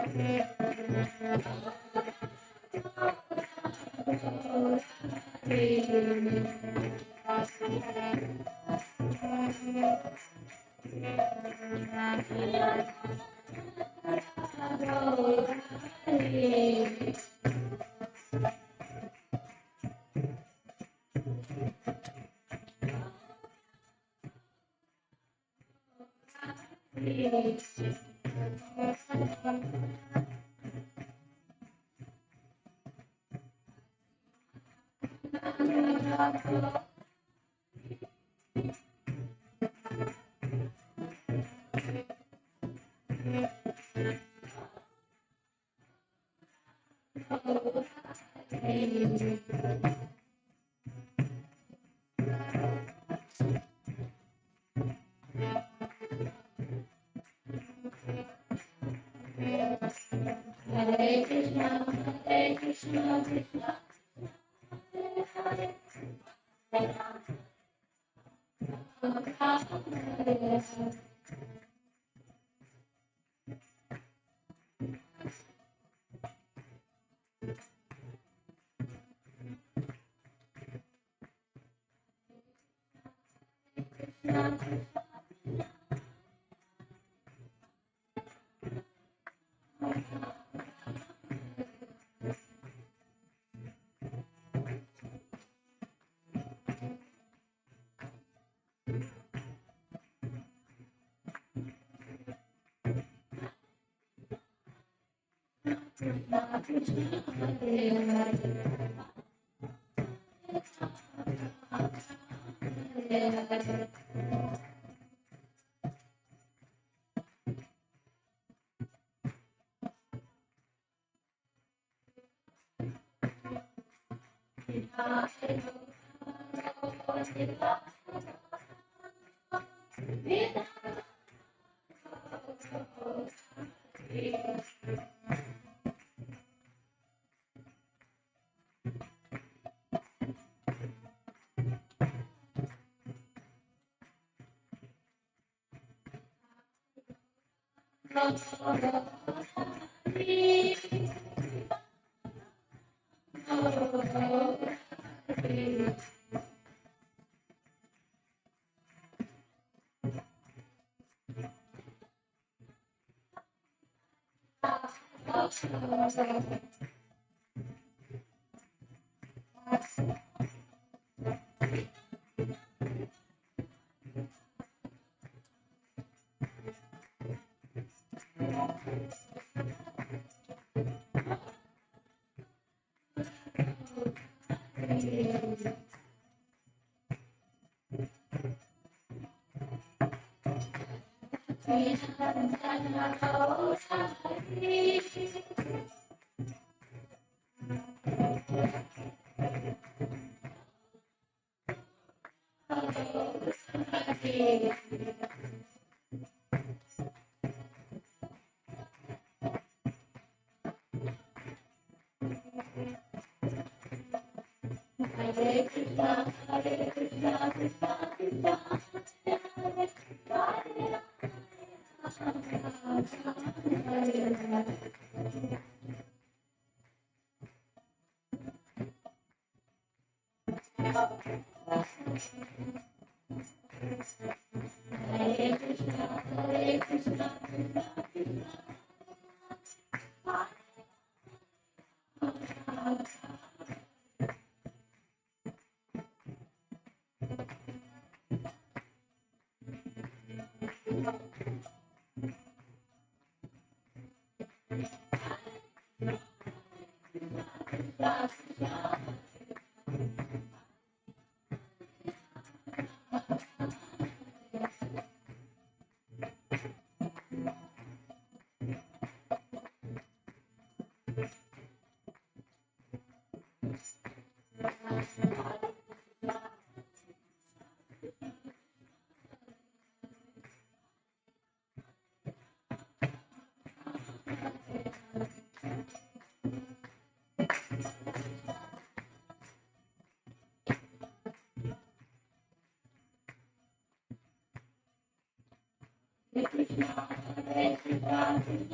Hare Hare Krishna, Krishna Hare Hare,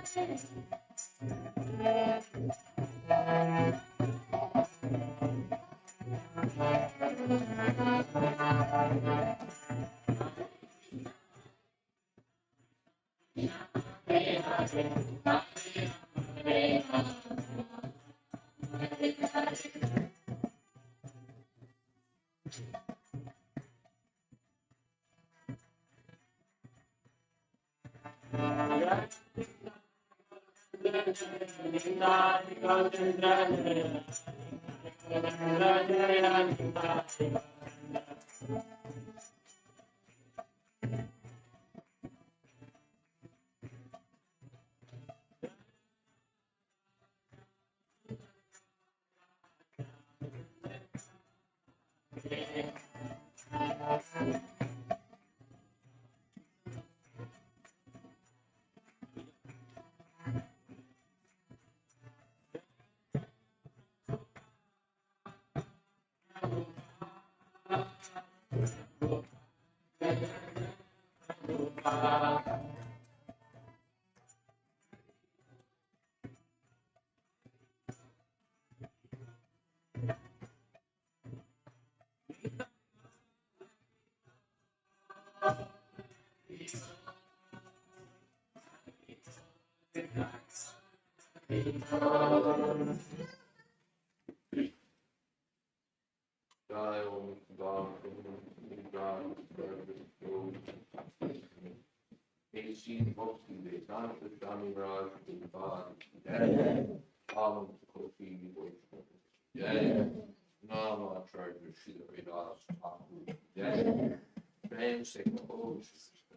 Jayadvaita Swami Maharaj Jai, Alam Kofi Jai, Nama Charger Shila Vidas Thakur Jai, Prem Singh Ho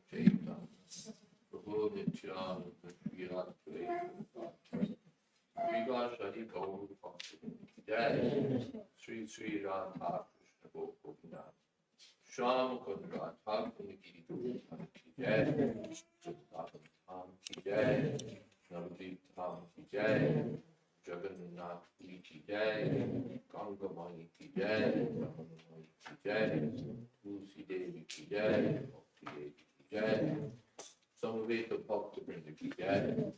Chaitanya, Prabhu Nityananda Shri Radha Viva Shari Gaur Jai, Sri Sri Radha Krishna Gopinath, Sham Kundra Thakur Giri Jai, Tham Ki Jai, Navdeep Tham Ki Jai, Jagannath Puri Ki Jai, Ganga Mani Ki Jai, Ramanamani Ki Jai, Tulsi Devi Ki Jai, Bhakti Devi Ki Jai, Samaveta Bhakta Vrinda Ki Jai.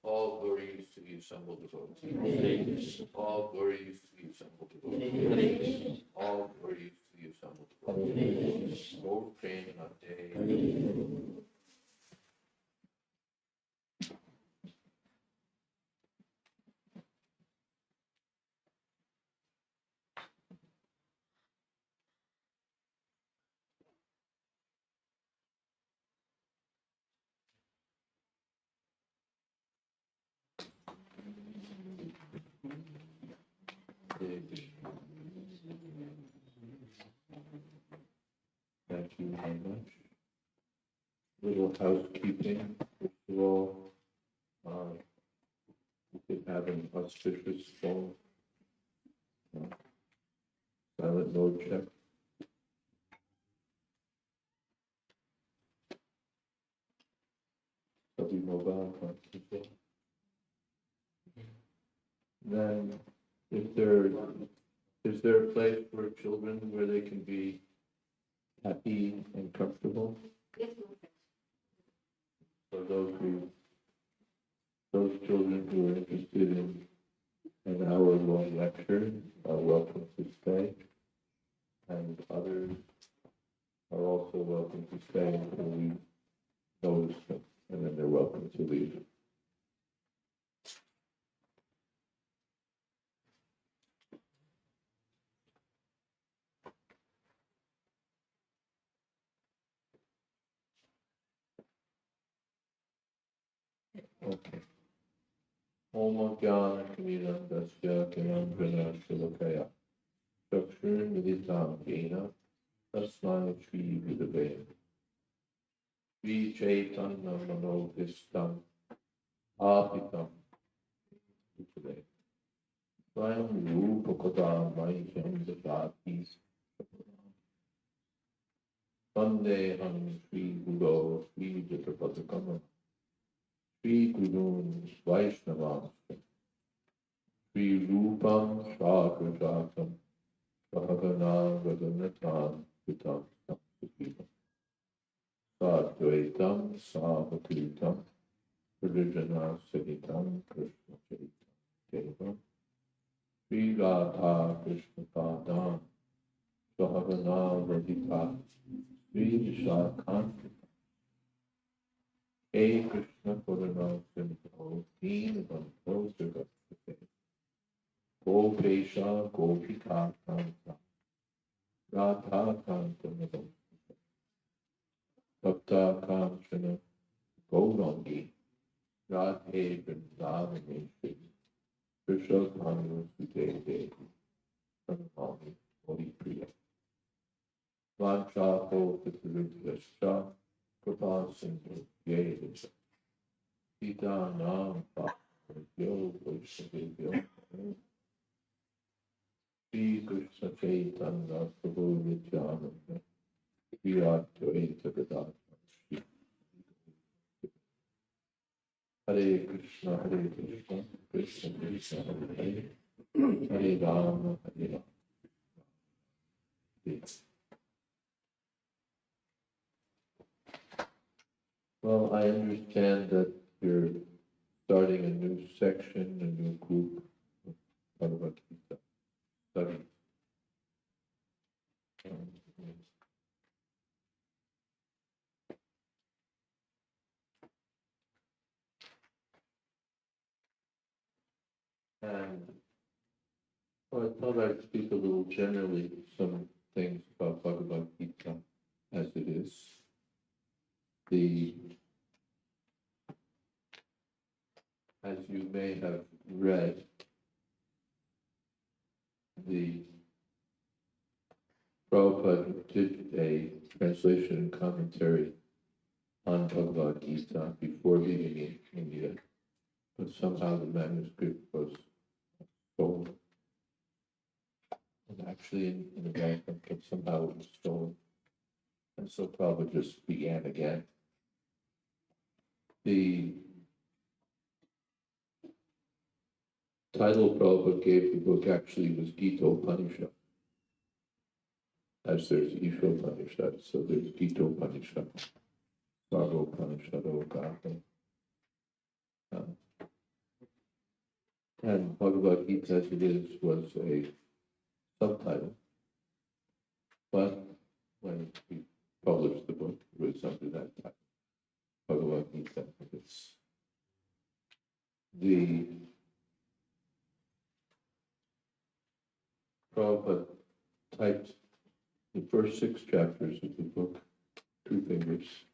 All glories to the assembled devotees. All glories to the assembled devotees. All glories to the assembled devotees. Lord Premanande. Thank you very much. Little housekeeping. First of all, we could have an auspicious phone. Silent mode check. Copy mobile conference. Then, is there a place for children where they can be happy and comfortable? For those children who are interested in an hour-long lecture are welcome to stay, and others are also welcome to stay until we notice them, and then they're welcome to leave. Okay. Om Jnana Kamina Dasya Kinam Vina Silakaya Chakshur Viditam Jena Tasmai Shri Vidave Sri Chaitanya Manovistam Apitam Vidave Swayam Rupakada Mahim Dati Vandeham Sri Guru Sri Jatapadakama Sri Gurun Vaishnava Sri Rupam Sagrajatam Sahagana Raghunathan Pitam Sankhitam Sadvaitam Savakitam Vrijana Sahitam Krishna Chaitanya Sri Radha Krishna Padam Sahavana Radhika Sri Vishakanta Hey Krishna Purana Simho Deen Vanto Sugate Gopesha Gopika Kanta Radha Kanta Namo Bhakta Kanchana Gaurangi Radhe Vrindavani Shri Krishna Kanu Sute Devi Pranamami Holy Priya Vacha Ho Pitarudhyascha Kripa Sindhu Yedisha Gita Nam Bhakti Vaishnavibhyo Sri Krishna Chaitanya Prabhu Nityananda Sri Advaita Gadadhara Hare Krishna, Krishna Krishna, Hare Hare, Hare Rama, Hare Rama. Well, I understand that you're starting a new section, a new group of Bhagavad Gita studies. And I thought I'd speak a little generally some things about Bhagavad Gita as it is. As you may have read, the Prabhupada did a translation and commentary on Bhagavad Gita before leaving in India, but somehow the manuscript was stolen. And actually in America, but somehow it was stolen. And so Prabhupada just began again. The title Prabhupada gave the book actually was Gita Upanishad, as there's Isha Upanishad, so there's Gita Upanishad, Sarva Upanishad, Ogata. And Bhagavad Gita as it is was a subtitle, but when we published the book, it was under that title, Bhagavad Gita. It's the Prabhupada typed the first 6 chapters of the book, 2 fingers,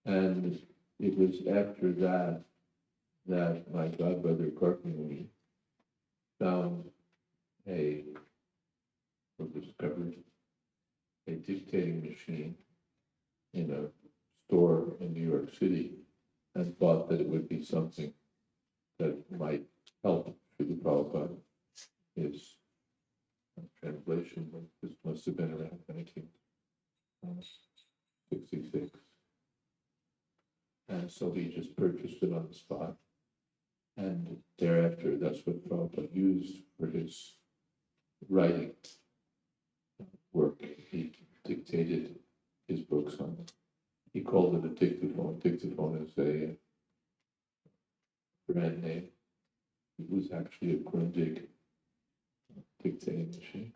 and it was after that that my godbrother Kartini found discovered a dictating machine in a store in New York City and thought that it would be something that might help Srila Prabhupada. His translation, this must have been around 1966. And so he just purchased it on the spot. And thereafter, that's what Prabhupada used for his writing work. He dictated his books on it. He called it a dictaphone. Dictaphone is a brand name. It was actually a Grundig dictating machine,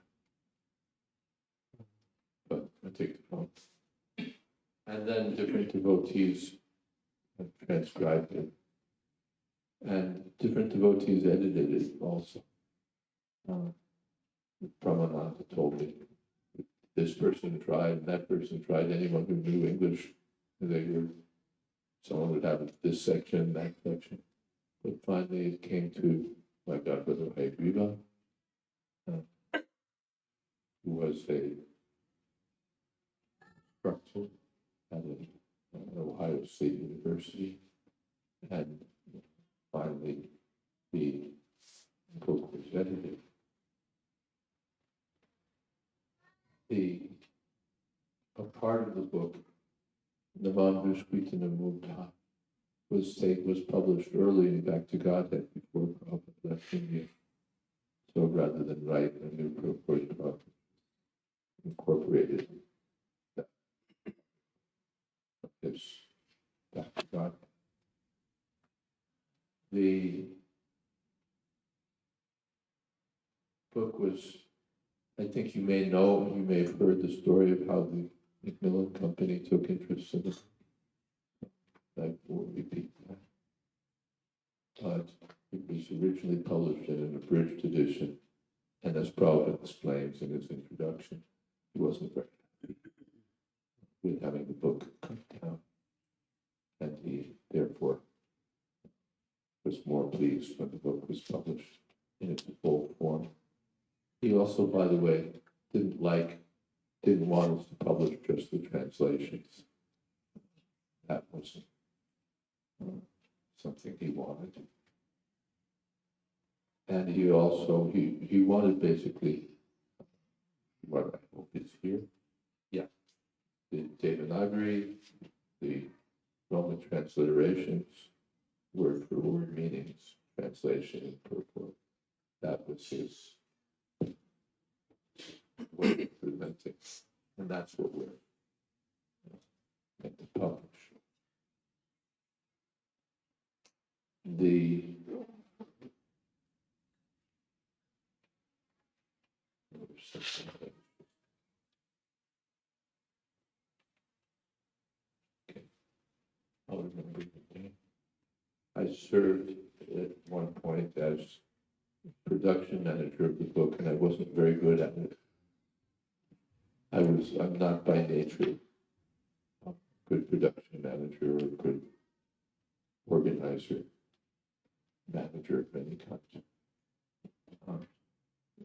but a dictaphone. And then different devotees have transcribed it. And different devotees edited it also. Brahmananda told me this person tried, that person tried. Anyone who knew English, someone would have this section, that section. But finally it came to my godbrother Hagriva, who was a instructor at an Ohio State University. And finally the book was edited. A part of the book, Navandrushkritana Mukta, was published early in Back to Godhead before Prabhupada left India. So rather than write a new purport, Prabhupada incorporated that, this Back to Godhead. The book was, I think you may know, you may have heard the story of how the Macmillan Company took interest in it. I won't repeat that. But it was originally published in an abridged edition, and as Prabhupada explains in his introduction, he wasn't very happy with having the book cut down, and he therefore was more pleased when the book was published in its full form. He also, by the way, didn't want us to publish just the translations. That wasn't something he wanted. And he also, he wanted basically, what I hope is here, yeah, the Devanagari, the Roman transliterations, word for word meanings, translation and purport. That was his way of presenting. And that's what we're going to publish. Okay, I'll remember the name. I served at one point as production manager of the book, and I wasn't very good at it. I'm not by nature a good production manager or a good organizer, manager of many kinds.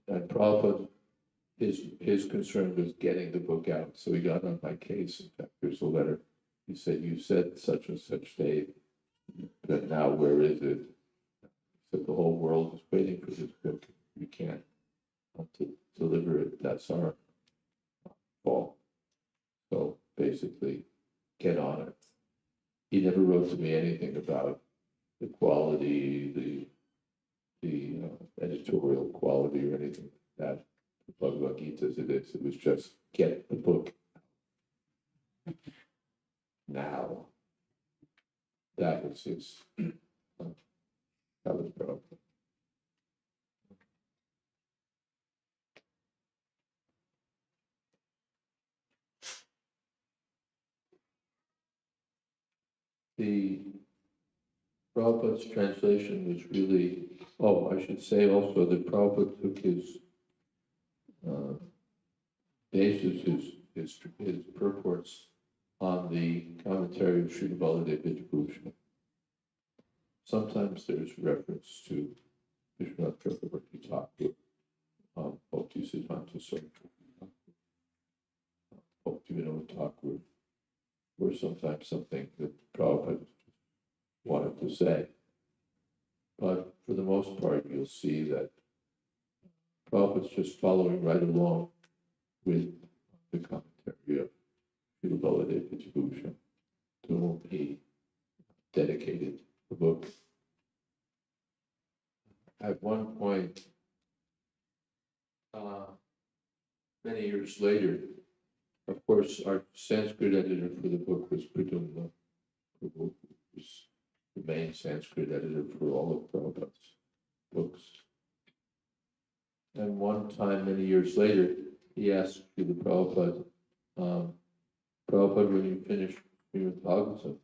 And Prabhupada, his concern was getting the book out, so he got on my case. In fact, there's a letter. He said, "You said such and such date, but now where is it?" So the whole world is waiting for this book. You can't to deliver it. That's our fault. So basically, get on it. He never wrote to me anything about the quality, the editorial quality or anything like that. The Bhagavad Gita as it is. It was just get the book now. That was his. That was Prabhupada. The Prabhupada's translation was really, I should say also that Prabhupada took his basis, his purports on the commentary of Srila Baladeva Bhushan. Sometimes there's reference to Krishna Chakravarti Thakur, Bhakti Siddhanta Saraswati, Bhakti Vinod Thakur, or sometimes something that Prabhupada wanted to say. But for the most part, you'll see that Prabhupada's just following right along with the commentary of Srila Baladeva Bhushan, to whom he dedicated the book. At one point, many years later, of course, our Sanskrit editor for the book was Pradumna, who was the main Sanskrit editor for all of Prabhupada's books. And one time, many years later, he asked Srila Prabhupada, Prabhupada, when you finish your Bhagavatam,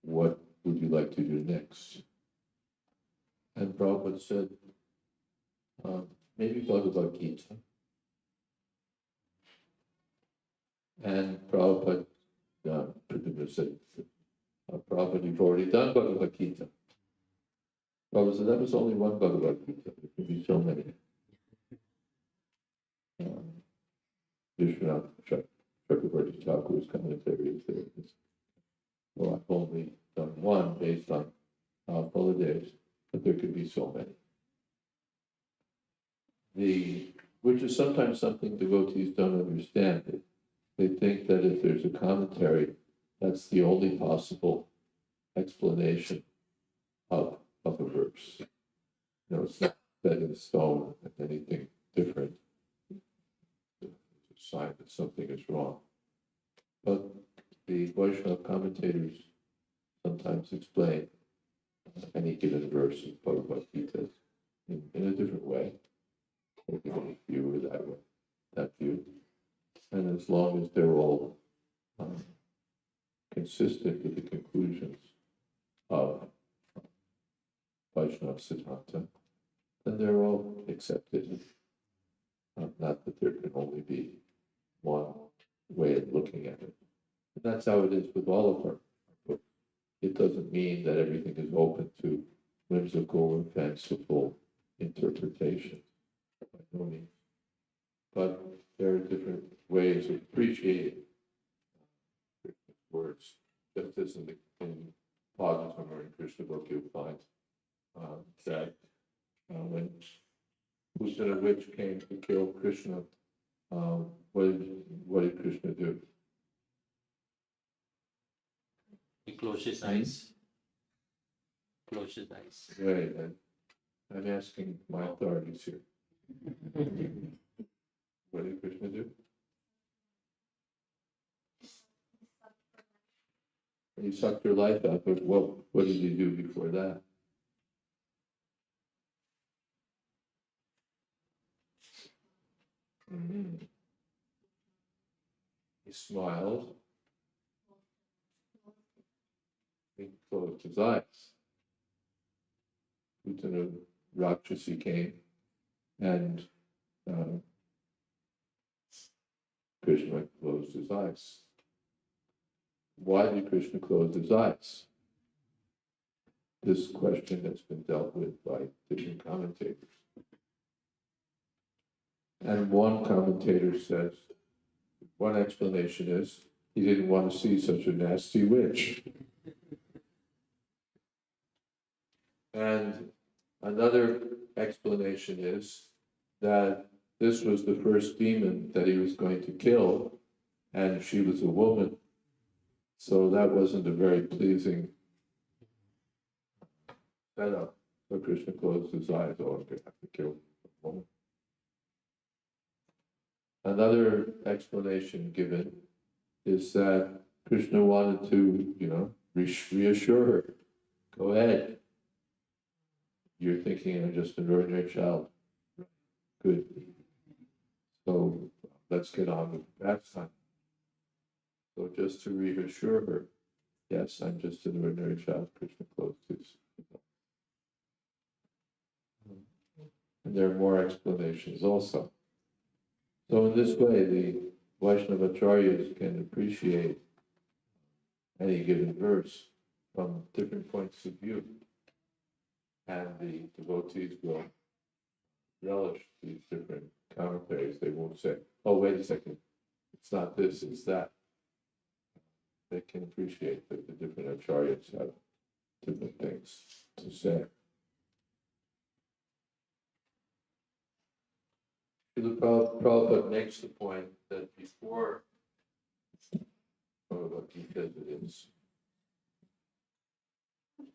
what would you like to do next? And Prabhupada said, maybe Bhagavad Gita. And Prabhupada said, Prabhupada, you've already done Bhagavad Gita. Prabhupada said, that was only one Bhagavad Gita. There could be so many. Vishwanath Chakravarti Thakur's commentary is there. Well, I've only done one based on Baladev's, but there could be so many. Which is sometimes something devotees don't understand. They think that if there's a commentary, that's the only possible explanation of a verse. It's not set in stone and anything different. It's a sign that something is wrong. But the Vaishnava commentators sometimes explain any given verse of Bhagavad Gita in a different way, taking this view or that view. And as long as they're all consistent with the conclusions of Vaishnava Siddhanta, then they're all accepted. Not that there can only be one way of looking at it. And that's how it is with all of our books. It doesn't mean that everything is open to whimsical and fanciful interpretations, by no means. But there are different ways of appreciating Krishna's words. Just as in Bhagavad or in Krishna book, you'll find that when Usana witch came to kill Krishna, what did Krishna do? He closed his eyes. Closed his eyes. Right, and I'm asking my authorities here. What did Krishna do? He sucked her life out, but what did he do before that? He smiled. He closed his eyes. Utana Rakshasi came, and Krishna closed his eyes. Why did Krishna close his eyes? This question has been dealt with by different commentators. And one commentator says, one explanation is, he didn't want to see such a nasty witch. And another explanation is that this was the first demon that he was going to kill, and she was a woman. So that wasn't a very pleasing setup. So Krishna closed his eyes. Oh, I'm going to have to kill a woman. Another explanation given is that Krishna wanted to, reassure her. Go ahead. You're thinking I'm just an ordinary child. Good. So let's get on with the pastime. So just to reassure her, yes, I'm just an ordinary child, Krishna closed his eyes. And there are more explanations also. So in this way, the Vaishnavacharyas can appreciate any given verse from different points of view. And the devotees will relish these different commentaries. They won't say, oh, wait a second, it's not this, it's that. They can appreciate that the different acharyas have different things to say. The Prabhupada makes the point that before Bhagavad Gita as it is,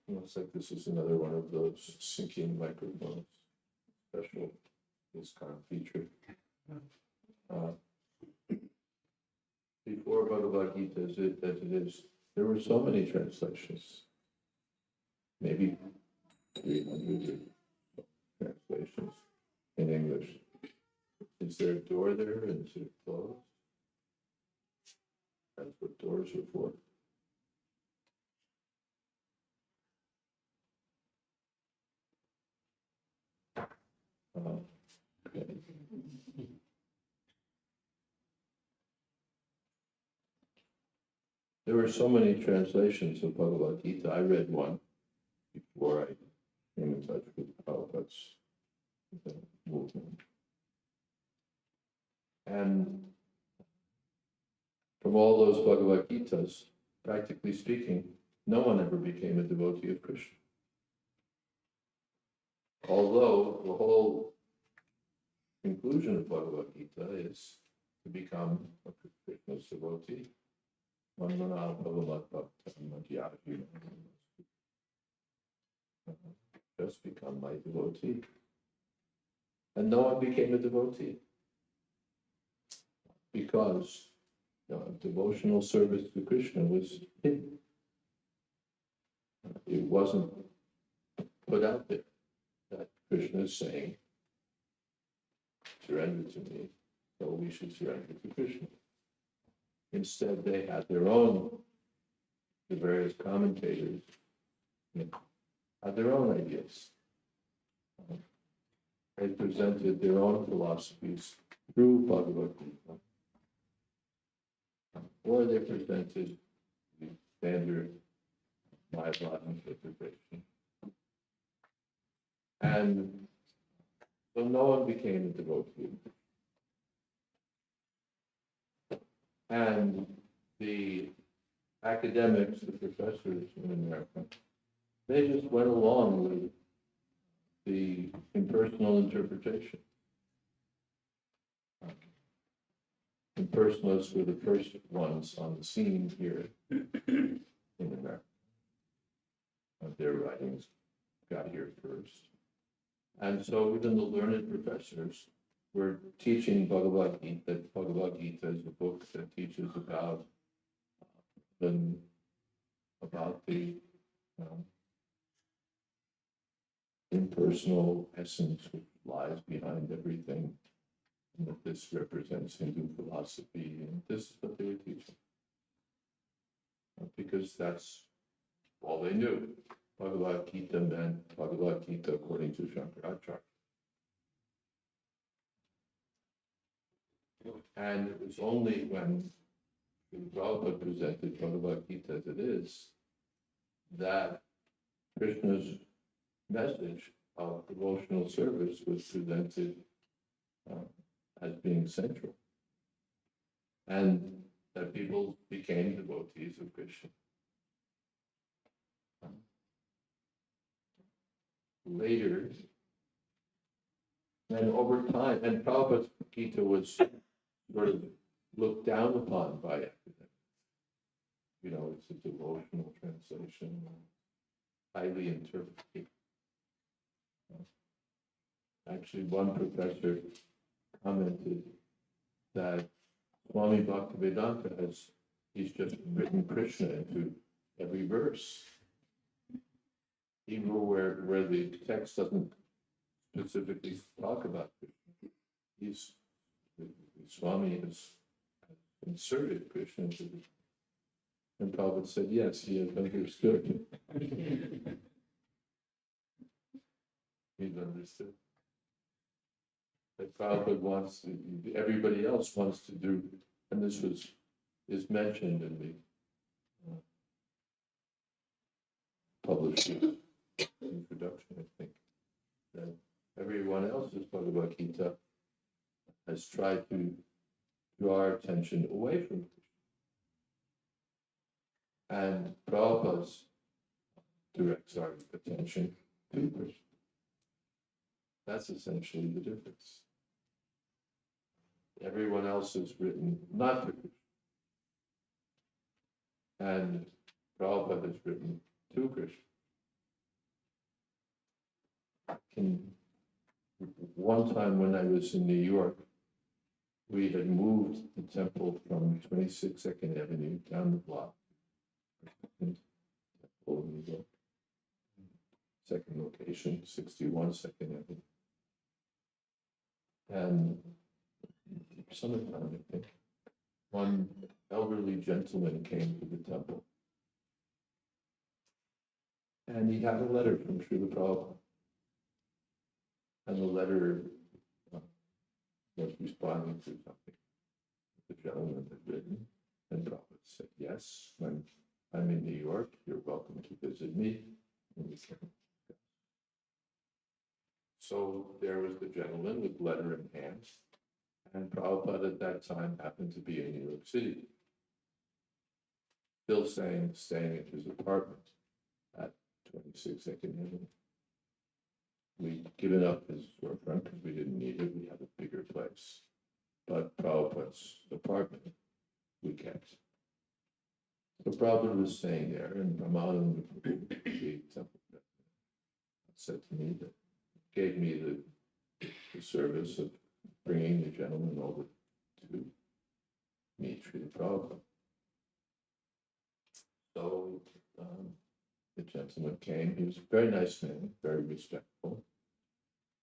looks like this is another one of those syncing microphones, special this kind of feature. Before Bhagavad Gita as it is, there were so many translations, maybe 300 translations in English. Is there a door there and is it closed? That's what doors are for. Okay. There were so many translations of Bhagavad Gita. I read one before I came in touch with Prabhupada's movement. And from all those Bhagavad Gitas, practically speaking, no one ever became a devotee of Krishna. Although the whole conclusion of Bhagavad Gita is to become a Krishna's devotee. Just become my devotee. And no one became a devotee. Because devotional service to Krishna was hidden. It wasn't put out there that Krishna is saying, surrender to me, so we should surrender to Krishna. Instead, they had their own, the various commentators had their own ideas. They presented their own philosophies through Bhagavad Gita, or they presented the standard Mayavad interpretation. And so no one became a devotee. And the academics, the professors in America, they just went along with the impersonal interpretation. Impersonalists were the first ones on the scene here in America. Their writings got here first. And so even the learned professors were teaching Bhagavad Gita, that Bhagavad Gita is a book that teaches about the impersonal essence which lies behind everything, and that this represents Hindu philosophy, and this is what they were teaching. Because that's all they knew. Bhagavad Gita meant Bhagavad Gita according to Shankaracharya. And it was only when Prabhupada presented Bhagavad Gita as it is that Krishna's message of devotional service was presented as being central, and that people became devotees of Krishna. Later, and over time, and Prabhupada's Gita was sort of looked down upon by academics. You know, it's a devotional translation, highly interpreted. Actually, one professor commented that Swami Bhaktivedanta he's just written Krishna into every verse. Even where the text doesn't specifically talk about Krishna. Swami has inserted Krishna into the, and Prabhupada said, yes, he has understood. He's understood. That Prabhupada wants everybody else wants to do, and this is mentioned in the published introduction, I think, that everyone else's Bhagavad Gita has tried to draw our attention away from Krishna. And Prabhupada's directs our attention to Krishna. That's essentially the difference. Everyone else has written not to Krishna. And Prabhupada has written to Krishna. One time when I was in New York, we had moved the temple from 26 Second Avenue down the block. Second location, 61 Second Avenue. And summertime, I think, one elderly gentleman came to the temple. And he had a letter from Srila Prabhupada. And the letter was responding to something the gentleman had written. And Prabhupada said, yes, when I'm in New York, you're welcome to visit me. And we came. So there was the gentleman with letter in hand. And Prabhupada at that time happened to be in New York City. Still staying at his apartment at 26 Second Avenue. We'd given up his storefront because we didn't need it. We had a bigger place. But Prabhupada's apartment we kept. So Prabhupada was staying there, and Brahmananda, the temple said to me that gave me the service of bringing the gentleman over to meet Srila Prabhupada. So the gentleman came. He was a very nice man, very respectful.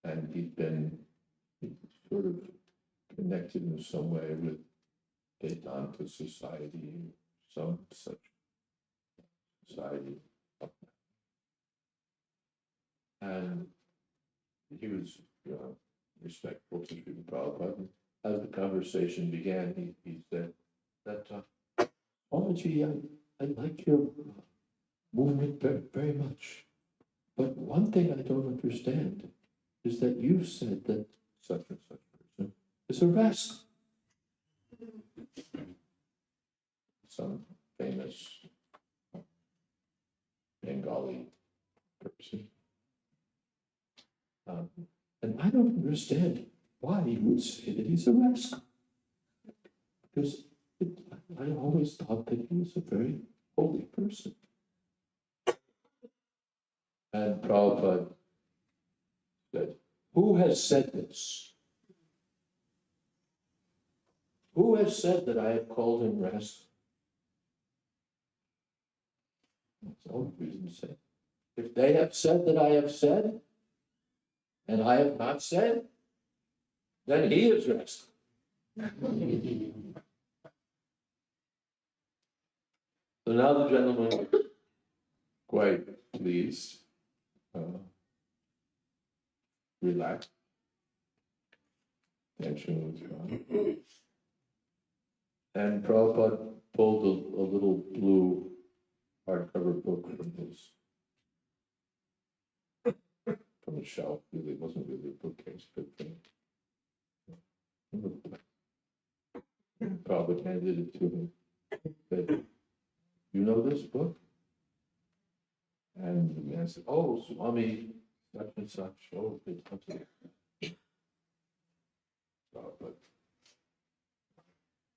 And he'd sort of connected in some way with Vedanta Society, some such society. And he was respectful to Srila Prabhupada. As the conversation began, he said that, Swamiji, I like your movement very, very much. But one thing I don't understand is that you said that such and such person is a rascal. Some famous Bengali person. And I don't understand why he would say that he's a rascal. Because I always thought that he was a very holy person. And Prabhupada said, who has said this? Who has said that I have called him rascal? That's all the reason said. If they have said that I have said, and I have not said, then he is rascal. So now the gentleman was quite pleased, relaxed, tension was gone. And Prabhupada pulled a little blue hardcover book from the shelf. Really, it wasn't really a bookcase, but Prabhupada handed it to him. Said, you know this book? And the man said, oh, Swami, such and such. Oh, it's something. But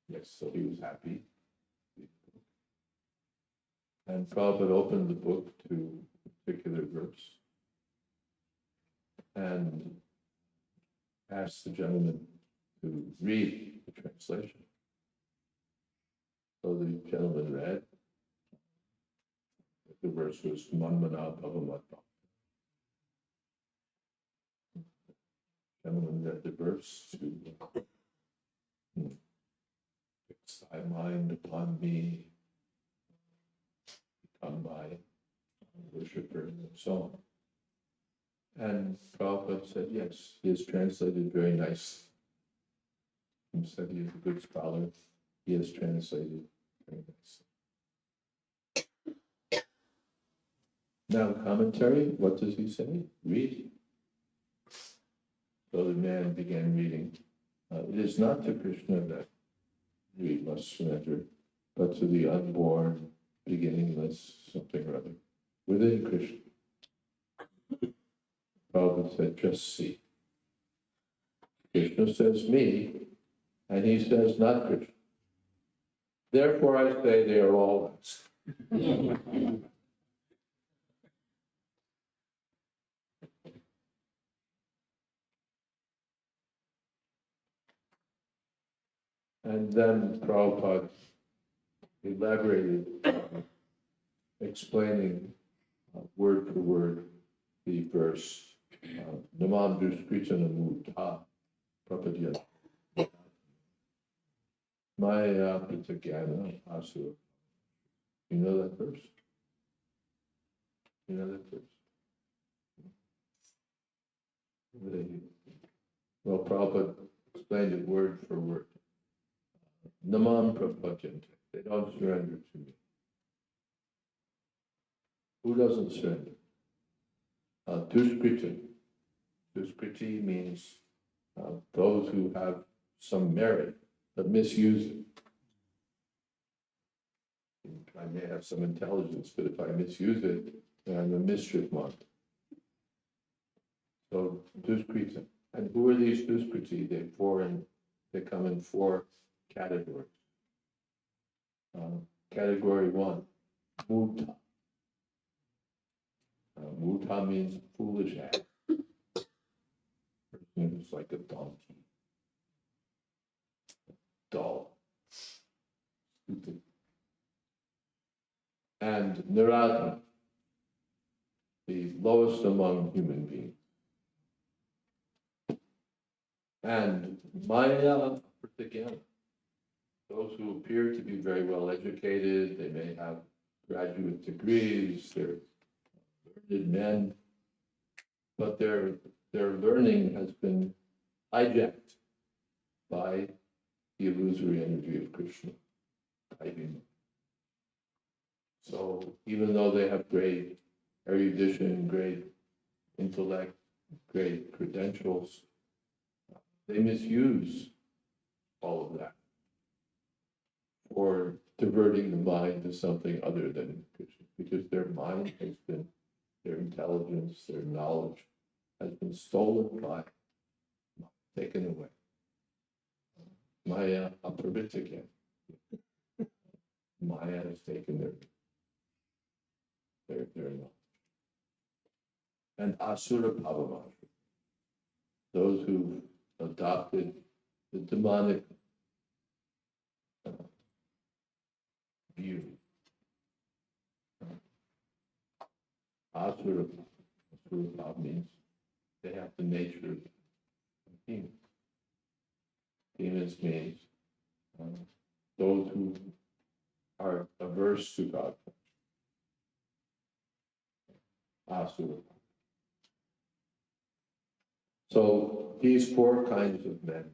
yes, so he was happy. And Prabhupada opened the book to a particular verse and asked the gentleman to read the translation. So the gentleman read. The verse was Manmana Bhavamatma. The gentleman read the verse to fix thy mind upon me, become my worshipper, and so on. And Prabhupada said, yes, he has translated very nicely. He said he is a good scholar. He has translated very nicely. Now, commentary, what does he say? Read. So the man began reading. It is not to Krishna that we must surrender, but to the unborn, beginningless, something or other, within Krishna. Prabhupada said, just see. Krishna says me, and he says not Krishna. Therefore I say they are all one. And then Prabhupada elaborated, explaining word for word the verse, Namam Duskritana Mutta Prapadya Maya Pitagyana Asura. You know that verse? You know that verse? Well, Prabhupada explained it word for word. Namam Prapadyante. They don't surrender to me. Who doesn't surrender? Duskriti. Duskriti means those who have some merit but misuse it. I may have some intelligence, but if I misuse it, then I'm a mischief monger. So Duskriti. And who are these Duskriti? They come in four categories. Category one, Mutta. Mutta means foolish ass. Person who's like a donkey. Dull. Stupid. And Niratma. the lowest among human beings. And Maya Pratigyan, those who appear to be very well educated, they may have graduate degrees, they're learned men, but their learning has been hijacked by the illusory energy of Krishna. So even though they have great erudition, great intellect, great credentials, they misuse all of that for diverting the mind to something other than Krishna, because their mind has been, their intelligence, their knowledge has been stolen by, taken away. Maya aparvitika. Maya has taken their knowledge. And asura bhavamatra, those who adopted the demonic view. Asura bhav means they have the nature of demons. Demons means those who are averse to God. Asura. So these four kinds of men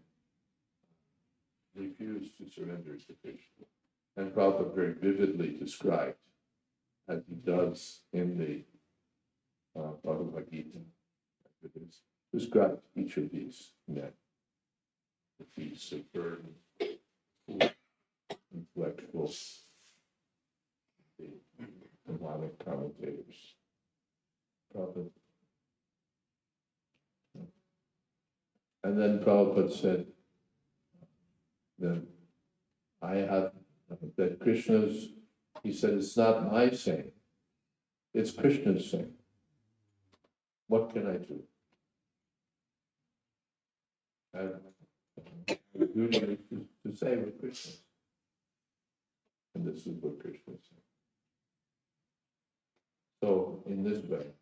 refuse to surrender to Krishna. And Prabhupada very vividly described, as he does in the Bhagavad Gita, described each of these men. The beasts of burden, intellectual, the demonic commentators. Prabhupada. And then Prabhupada said that that Krishna's, he said, it's not my saying, it's Krishna's saying. What can I do? And the duty is to say what Krishna says. And this is what Krishna said. So in this way,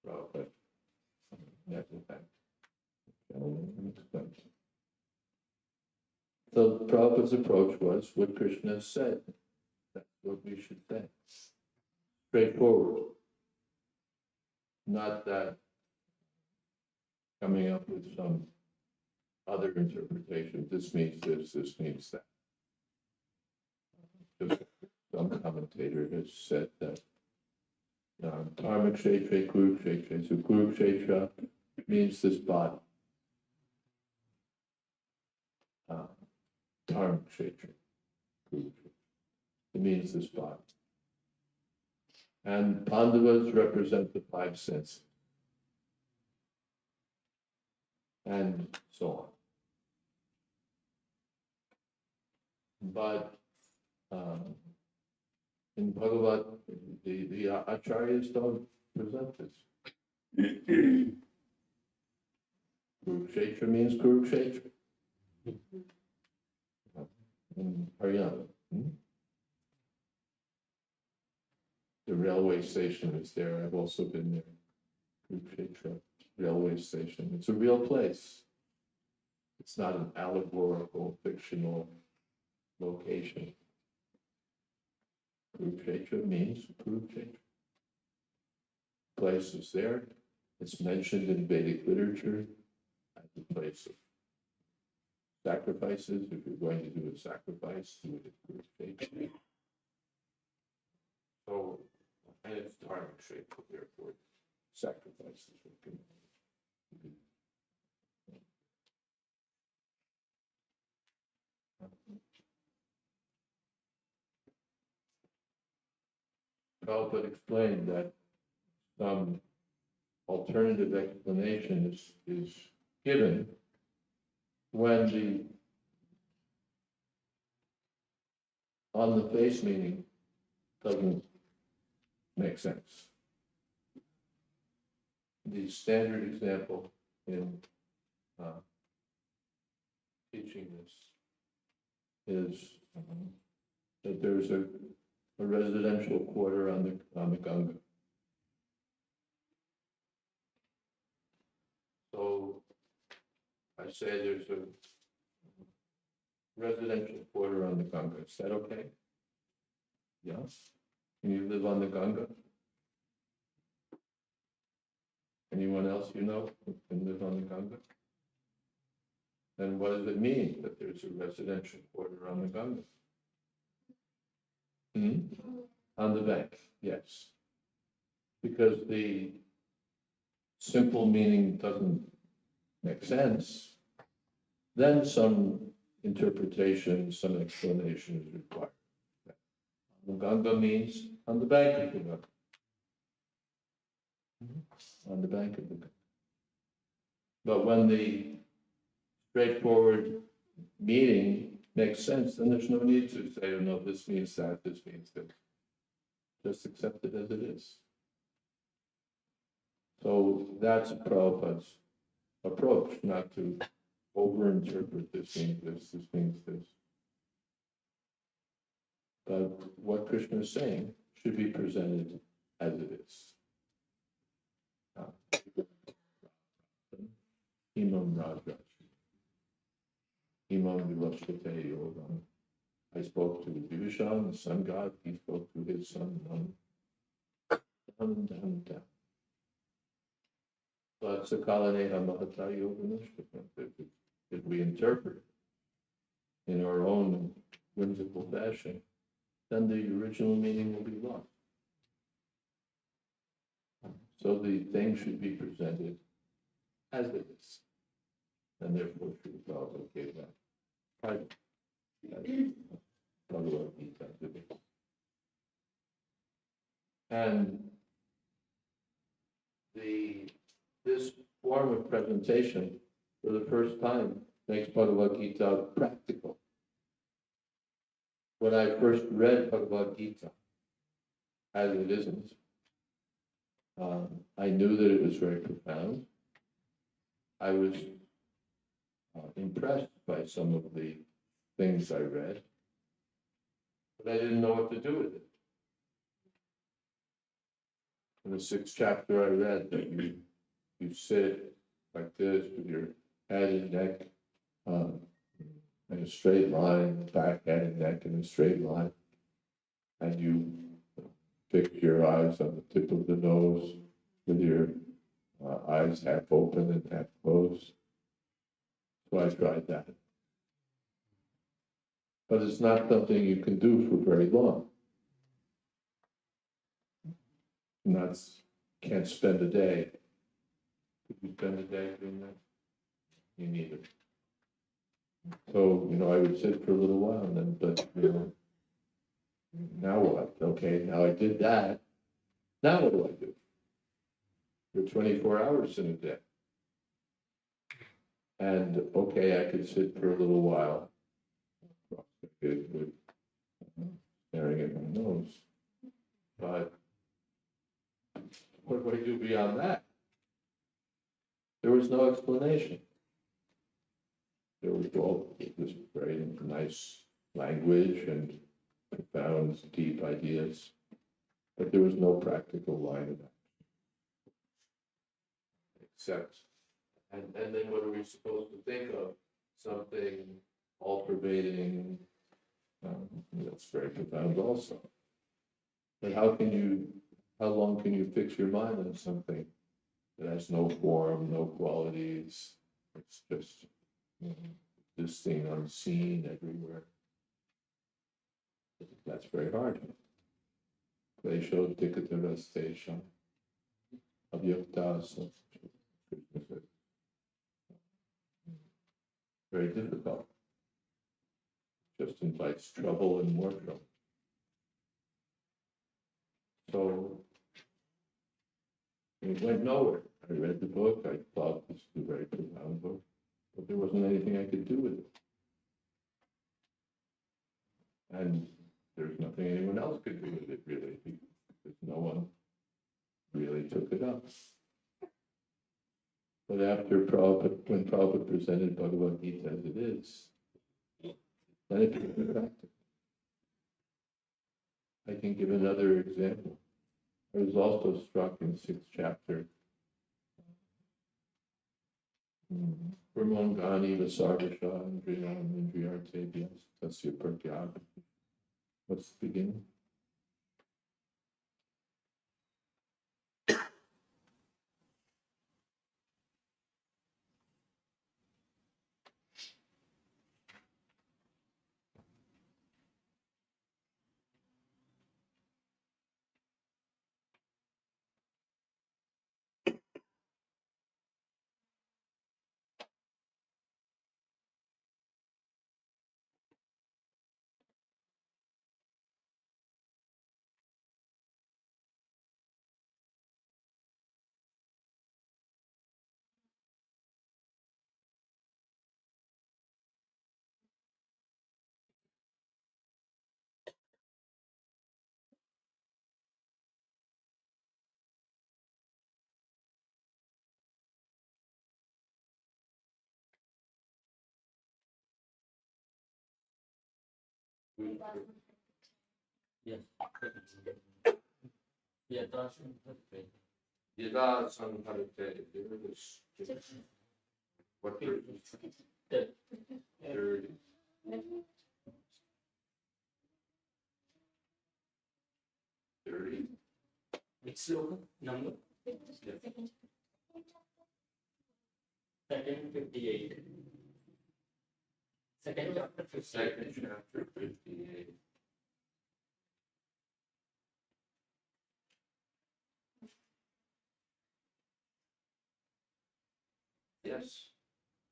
Prabhupada, so Prabhupada's approach was what Krishna said. That's what we should say. Straightforward. Not that coming up with some other interpretation. This means this means that. Just some commentator has said that Dharma Kshetra, Kurukshetra. So Kurukshetra means this body. Dharma Kshetra, Kurukshetra. It means this body. And Pandavas represent the five senses. And so on. But in Bhagavad, the acharyas don't present this. Kurukshetra means Kurukshetra. In Haryana. The railway station is there. I've also been there. Kurukshetra railway station. It's a real place. It's not an allegorical, fictional location. Kurukshetra means Kurukshetra. Place is there. It's mentioned in Vedic literature as a place of sacrifices. If you're going to do a sacrifice, do it at Kurukshetra. So, and it's Dharma Kshetra, therefore, sacrifices are given. Prabhupada explained that some alternative explanation is given when the on the face meaning doesn't make sense. The standard example in teaching this is that there's a a residential quarter on the Ganga. So I say there's a residential quarter on the Ganga. Is that okay? Yeah? Can you live on the Ganga? Anyone else you know who can live on the Ganga? Then what does it mean that there's a residential quarter on the Ganga? On the bank, yes. Because the simple meaning doesn't make sense, then some interpretation, some explanation is required. The Ganga means on the bank of the Ganga. On the bank of the Ganga. But when the straightforward meaning makes sense, then there's no need to say, oh no, this means that, this means this. Just accept it as it is. So that's Prabhupada's approach, not to overinterpret this means this means this. But what Krishna is saying should be presented as it is. Imam Rajraj. Imam Vivashvate Yogam. I spoke to Vibhishan, the sun god, he spoke to his son, But Sakalaneha Mahata Yoganishta, if we interpret in our own whimsical fashion, then the original meaning will be lost. So the thing should be presented as it is. And therefore Srila Prabhupada gave that title. Bhagavad Gita to be. And this form of presentation for the first time makes Bhagavad Gita practical. When I first read Bhagavad Gita, as it isn't, I knew that it was very profound. I was impressed by some of the things I read, but I didn't know what to do with it. In the 6th chapter, I read that you sit like this with your head and neck in a straight line, back, head and neck in a straight line, and you fix your eyes on the tip of the nose with your eyes half open and half closed. So I tried that. But it's not something you can do for very long. And can't spend a day. Could you spend a day doing that? You need it. So, I would sit for a little while and then, but, now what? Okay, now I did that. Now what do I do? For 24 hours in a day. And okay, I could sit for a little while, with staring at my nose. But what do I do beyond that? There was no explanation. There was all this very nice language and profound, deep ideas, but there was no practical line of that. Except, and then what are we supposed to think of? Something all-pervading, that's very profound also. But how long can you fix your mind on something that has no form, no qualities? It's just existing unseen everywhere. That's very hard. Klesho dikatavastesha avyaktas. Very difficult. Just invites trouble and more trouble. So it went nowhere. I read the book. I thought this was a very profound book, but there wasn't anything I could do with it. And there's nothing anyone else could do with it, really, because no one really took it up. But after Prabhupada, when Prabhupada presented Bhagavad Gita as it is, then it became practical. I can give another example. I was also struck in 6th chapter. Brahmangani Vasarvasha Indriyam Indriyartebhyas Tasya Pratyag. What's the beginning? Yes. Yeah, that's perfect. Yada Sankarate, what verse? 30. Which sloka? Number? Second 58. Second chapter 58. Second chapter 58. Yes.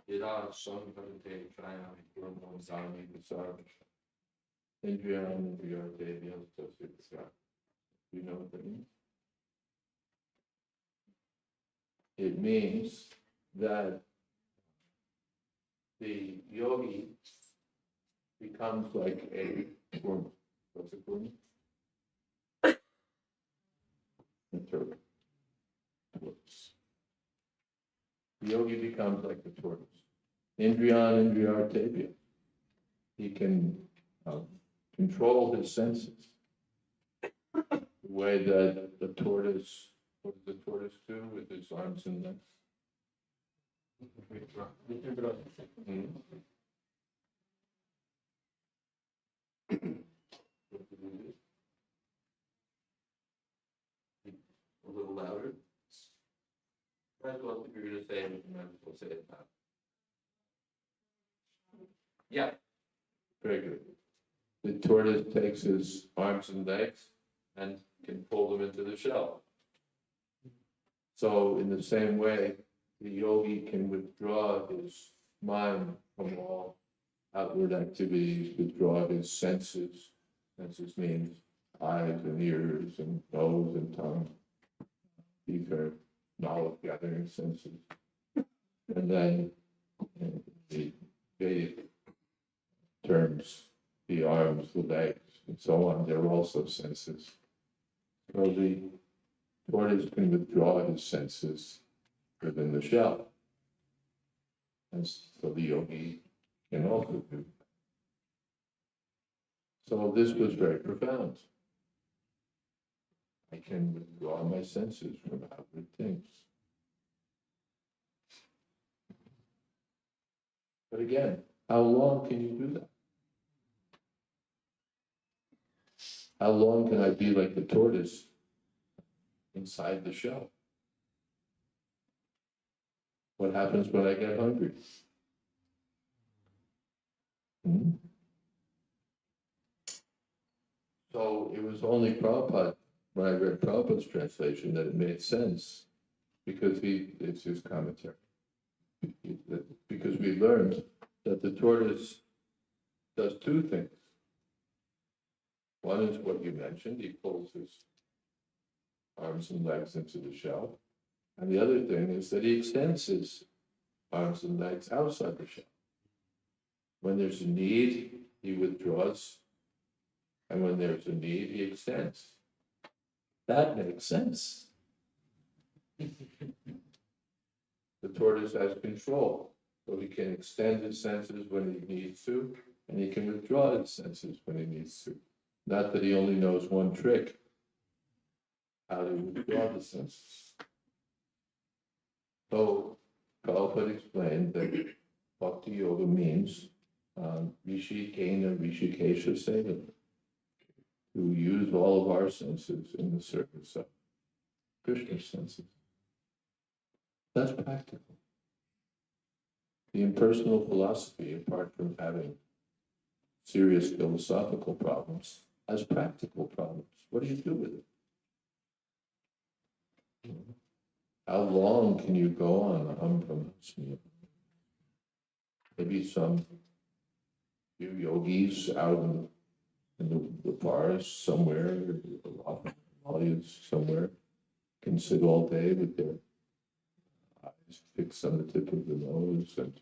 Yada Sankarate Chayam Brahmangani Vasarvasha Indriyam Indriyartebhyas Tasya Pratyag. You know what that means? It means that the yogi becomes like a worm. What's it called? A tortoise. The yogi becomes like the tortoise. Indriyan Indriyartebhya. He can control his senses the way that the tortoise, what does the tortoise do with his arms and legs? Hmm? What did he do? A little louder. Might as well, if you're gonna say it, you might as well say it now. Yeah. Very good. The tortoise takes his arms and legs and can pull them into the shell. So in the same way, the yogi can withdraw his mind from all outward activities, withdraw his senses. Senses means eyes and ears and nose and tongue. These are knowledge gathering senses. And then in the Vedic terms, the arms, the legs, and so on, they're also senses. So the tortoise can withdraw his senses within the shell. And so the yogi can also do. So this was very profound. I can withdraw my senses from outward things. But again, how long can you do that? How long can I be like the tortoise inside the shell? What happens when I get hungry? Hmm? So it was only Prabhupada, when I read Prabhupada's translation, that it made sense, because it's his commentary. Because we learned that the tortoise does two things. One is what you mentioned, he pulls his arms and legs into the shell. And the other thing is that he extends his arms and legs outside the shell. When there's a need, he withdraws. And when there's a need, he extends. That makes sense. The tortoise has control, so he can extend his senses when he needs to, and he can withdraw his senses when he needs to. Not that he only knows one trick, how to withdraw the senses. So Prabhupada explained that Bhakti Yoga means Rishi Kena Rishikesha Seva, to use all of our senses in the service of Krishna's senses. That's practical. The impersonal philosophy, apart from having serious philosophical problems, has practical problems. What do you do with it? How long can you go on Brahmasmi? Maybe some few yogis out in the forest somewhere, Himalayas somewhere, can sit all day with their eyes fixed on the tip of the nose and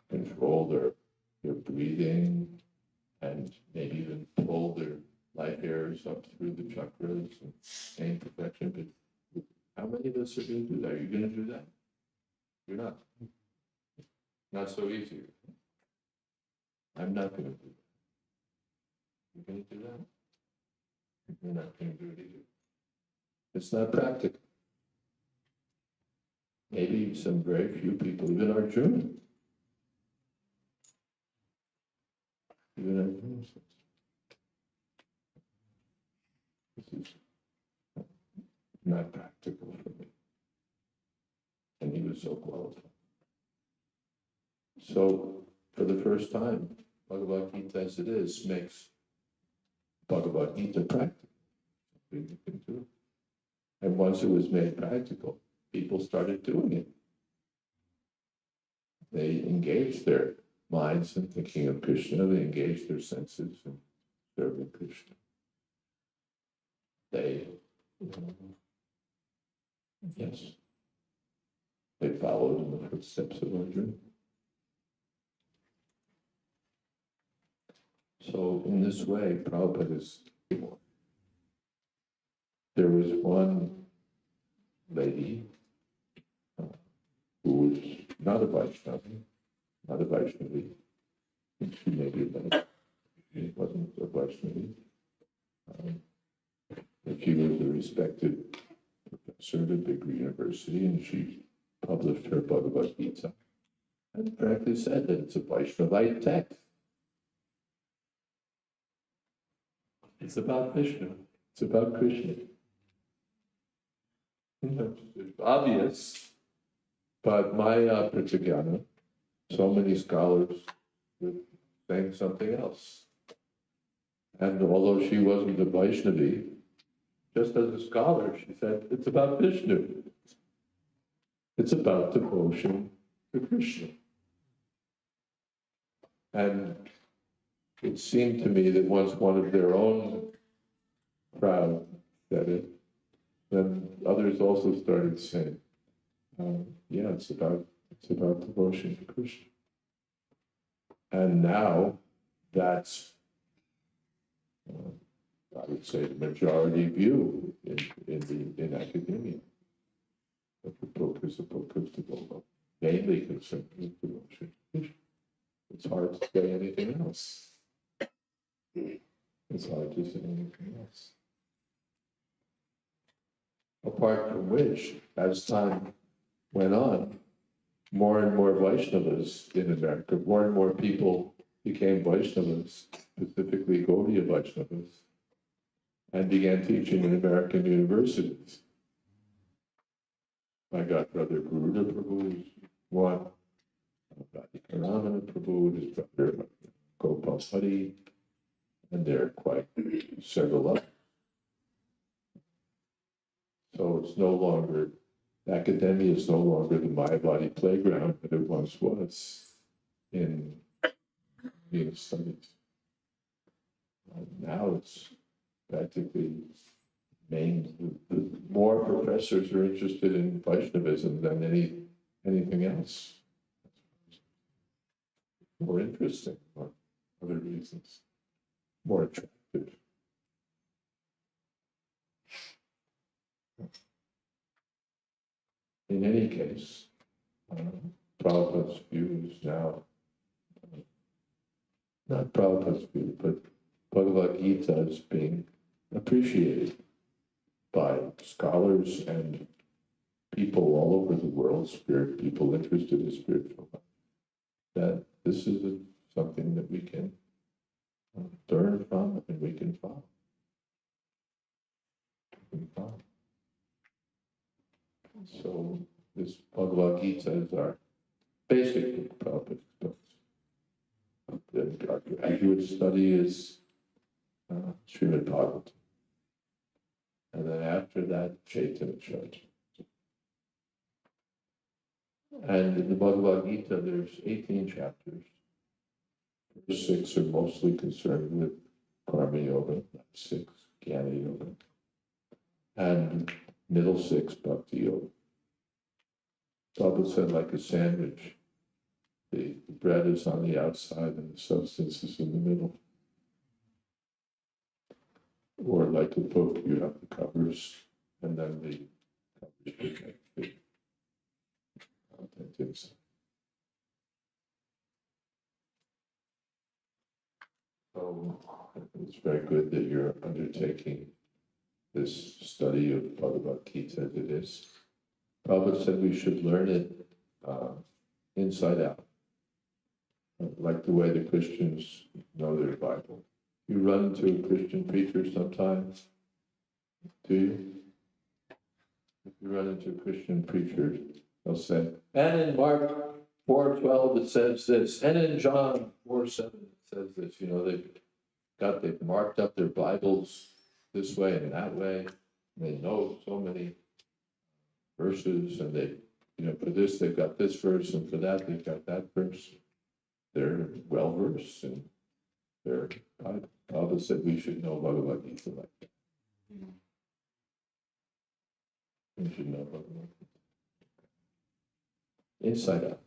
control their breathing and maybe even pull their light hairs up through the chakras and gain perfection. But how many of us are going to do that? Are you going to do that? You're not. Not so easy. I'm not going to do that. You're going to do that? You're not going to do it either. It's not practical. Maybe some very few people, even Arjuna. Even Arjuna says, this is not practical for me. And he was so qualified. So, for the first time, Bhagavad Gita as it is makes Bhagavad Gita practical. You can do it. And once it was made practical, people started doing it. They engaged their minds in thinking of Krishna, they engaged their senses in serving Krishna. They, yes, they followed in the footsteps of Arjuna. So in this way, Prabhupada is, there was one lady who was not a Vaishnava, not a Vaishnavi. She may be a Vaishnava. She wasn't a Vaishnavi. But she was a respected professor at a big university, and she published her Bhagavad Gita. And frankly said that it's a Vaishnavite text. It's about Vishnu. It's about Krishna. It's obvious, but Maya Pratyajnana, so many scholars were saying something else. And although she wasn't a Vaishnavi, just as a scholar, she said, it's about Vishnu. It's about devotion to Krishna. And it seemed to me that once one of their own crowd said it, then others also started saying, yeah, it's about devotion to Krishna. And now that's, I would say, the majority view in academia. That the book is a book of devotion, mainly concerned with devotion to Krishna. It's hard to say anything else. It's hard to say anything else. Apart from which, as time went on, more and more Vaishnavas in America, more and more people became Vaishnavas, specifically Gaudiya Vaishnavas, and began teaching in American universities. My godbrother Garuda Prabhu is one, Radhikaramana Prabhu, his brother Gopal Hari, and there are quite several others. So it's no longer, academia is no longer the Mayavadi playground that it once was in Vedic studies. Now it's practically more professors are interested in Vaishnavism than anything else. More interesting for other reasons, more attractive. In any case, Prabhupada's view is now not Prabhupada's view, but Bhagavad Gita is being appreciated by scholars and people all over the world, people interested in spiritual life, that this is something that we can learn from and we can follow. So this Bhagavad Gita is our basic book, Prabhupada. Our graduate study is Srimad Bhagavatam. And then after that, Chaitanya Charita. And in the Bhagavad Gita, there's 18 chapters. First 6 are mostly concerned with Karma Yoga, 6, Jnana Yoga. And middle 6, Bhakti Yoga. Prabhupada said like a sandwich. The bread is on the outside and the substance is in the middle. Or like a book, you have the covers, and then the covers protect the content inside. So it's very good that you're undertaking this study of Bhagavad Gita as it is. Prabhupada said we should learn it inside out, like the way the Christians know their Bible. You run into a Christian preacher sometimes, do you? If you run into a Christian preacher, they'll say, and in Mark 4:12 it says this, and in John 4:7 it says this. You know, they've marked up their Bibles this way and that way. And they know so many verses, and they, for this they've got this verse, and for that they've got that verse. They're well versed in their Bible. Prabhupada said we should know Bhagavad Gita like that. We should know Bhagavad Gita inside out.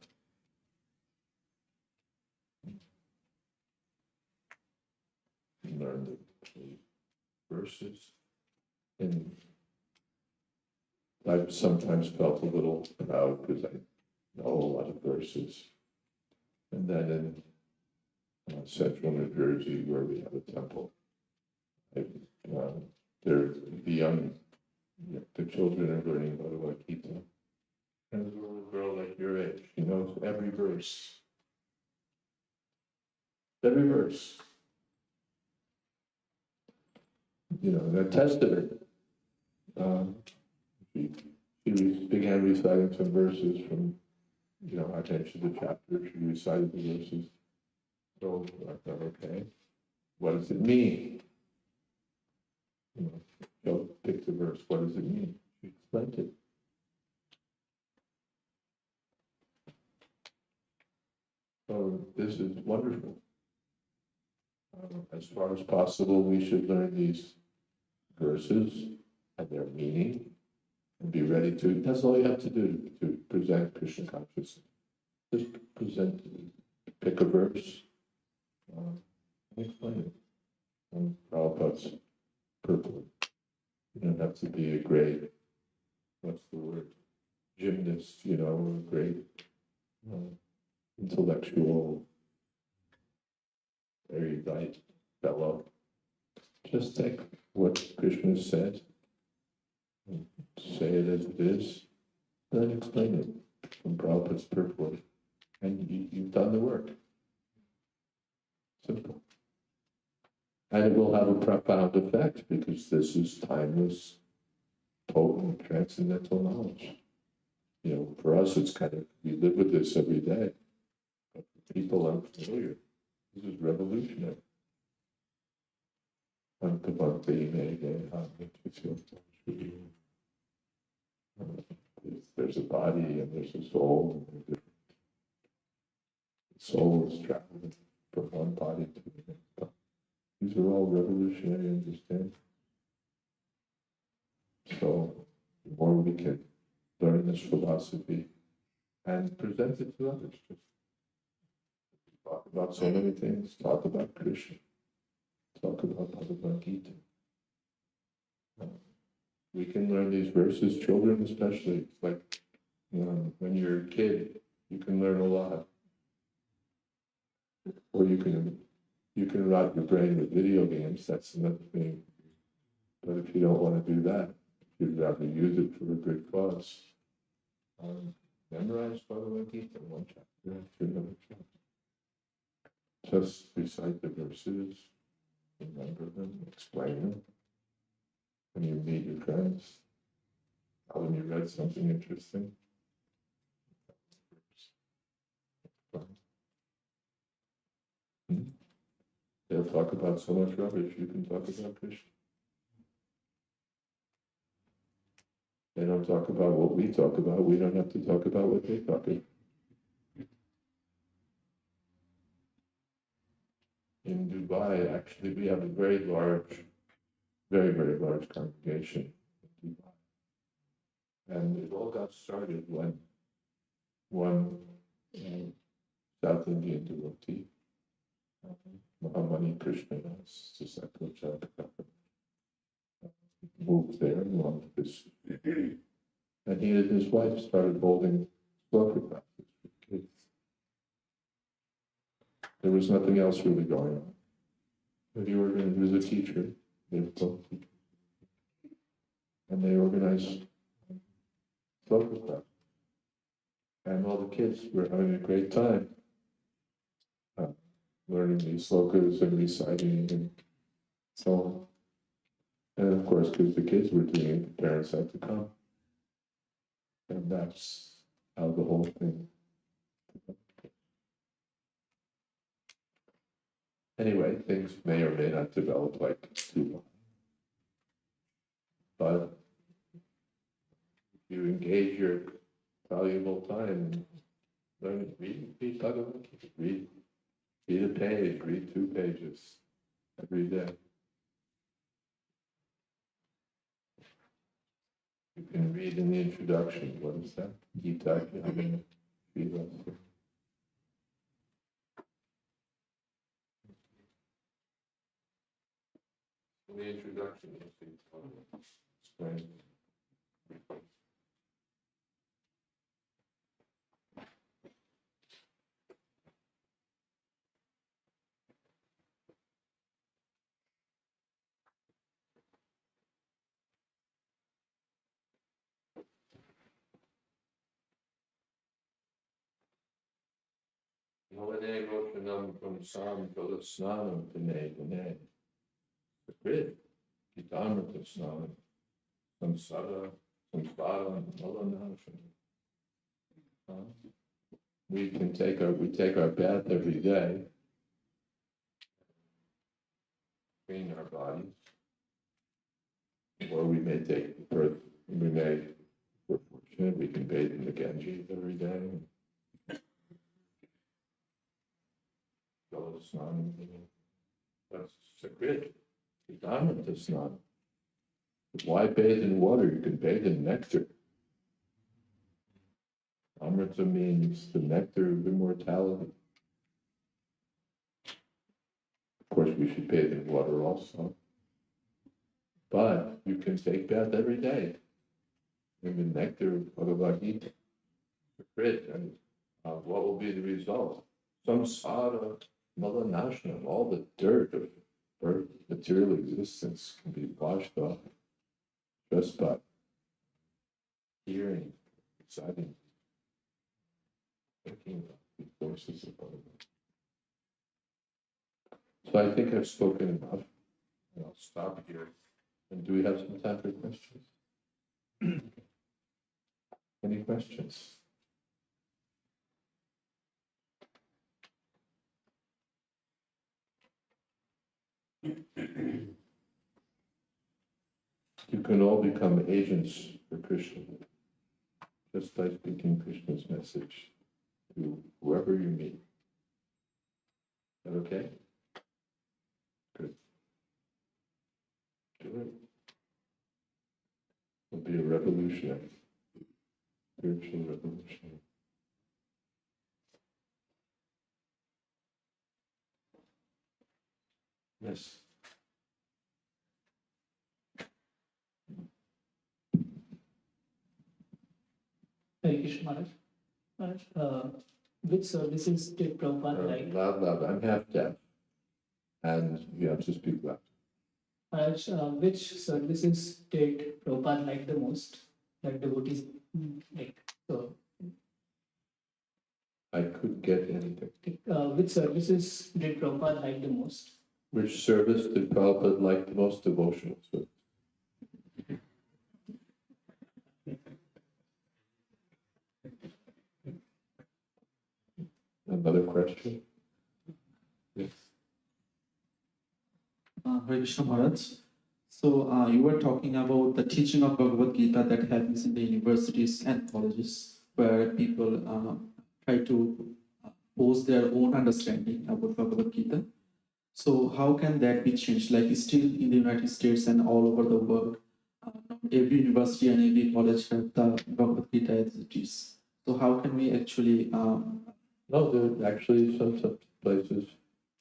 Learn the verses. And I've sometimes felt a little proud because I know a lot of verses. And then in central New Jersey, where we have a temple, the children are learning Bhagavad Gita. And there's a little girl like your age, she knows every verse. Every verse. I tested her. She began reciting some verses from, I mentioned the chapter, she recited the verses. So I thought, okay, what does it mean? She'll pick the verse, what does it mean? She explained it. So this is wonderful. As far as possible, we should learn these verses and their meaning and be ready to, that's all you have to do to present Krishna consciousness. Just pick a verse, and explain it. And Prabhupada's purport. You don't have to be a great, gymnast, or a great intellectual, erudite fellow. Just take what Krishna said, and say it as it is, and then explain it from Prabhupada's purport. And you've done the work. Simple. And it will have a profound effect because this is timeless, potent, transcendental knowledge. For us, it's we live with this every day. But for people unfamiliar, this is revolutionary. There's a body and there's a soul. And the soul is traveling from one body to the next. These are all revolutionary understandings. So the more we can learn this philosophy and present it to others, just talk about so many things, talk about Krishna, talk about Bhagavad Gita. We can learn these verses, children especially. It's like, when you're a kid, you can learn a lot. Or you can You can rot your brain with video games, that's another thing. But if you don't want to do that, you'd rather use it for a good cause. Memorize Bhagavad Gita, one chapter after another chapter. Just recite the verses, remember them, explain them. When you meet your friends, tell them you read something interesting. They'll talk about so much rubbish, you can talk about Krishna. They don't talk about what we talk about, we don't have to talk about what they talk about. In Dubai, actually, we have a very large, very, very large congregation in Dubai. And it all got started when one South Indian devotee, Mahamani Krishna, disciple of Jayadvaita, moved there along with this. And he and his wife started holding sloka classes for kids. There was nothing else really going on. But he was a teacher, they were both teachers. And they organized sloka classes. And all the kids were having a great time learning these slokas and reciting and so on. And of course, because the kids were doing it, the parents had to come. And that's how the whole thing. Anyway, things may or may not develop like Dubai. But if you engage your valuable time in learning, read Bhagavad Gita, read a page, read 2 pages every day. You can read in the introduction, what is that? Gita, I mean, in the introduction, you see, explain. Hare Roshanam from Sam Galasnanam Dine. The grid, Gitamrita Snanam, Samsara, Samsara, Malanasham. We take our bath every day, clean our bodies, or we may take birth, if we're fortunate, we can bathe in the Ganges every day. Go to Snanam. That's a grid. Gitamrita Snanam. Why bathe in water? You can bathe in nectar. Amrita means the nectar of immortality. Of course, we should bathe in water also. But you can take bath every day in the nectar of Bhagavad Gita. And what will be the result? Samsara Malanashna, all the dirt of birth, material existence can be washed off just by hearing, reciting, thinking of the forces of Bhagavad. So I think I've spoken enough, and I'll stop here. And do we have some time for questions? Any questions? You can all become agents for Krishna, just by speaking Krishna's message to whoever you meet. Is that okay? Good. Do it. It'll be a revolutionary, spiritual revolutionary. Yes. Hare Krishna Maharaj. Maharaj, which services did Prabhupada like? Loud, I'm half deaf. and you have to speak loud. Maharaj, which services did Prabhupada like the most? Like devotees like so. I couldn't get anything. Which services did Prabhupada like the most? Which service did Prabhupada like the most? Devotional service. Another question? Yes. Hare Krishna Maharaj. So you were talking about the teaching of Bhagavad Gita that happens in the universities and colleges, where people try to pose their own understanding about Bhagavad Gita. So how can that be changed? Like still in the United States and all over the world, every university and every college have the Bhagavad Gita as it is. So how can we actually? No, there actually some places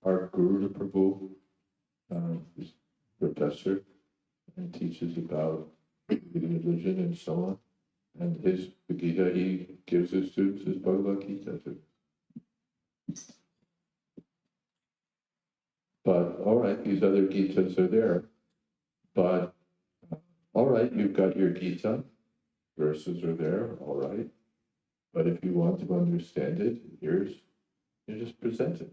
our Guru Prabhu is professor and teaches about religion and so on. And his the Gita he gives his students is Bhagavad Gita too. But all right, these other Gitas are there. But all right, you've got your Gita, verses are there, all right. But if you want to understand it, you just present it.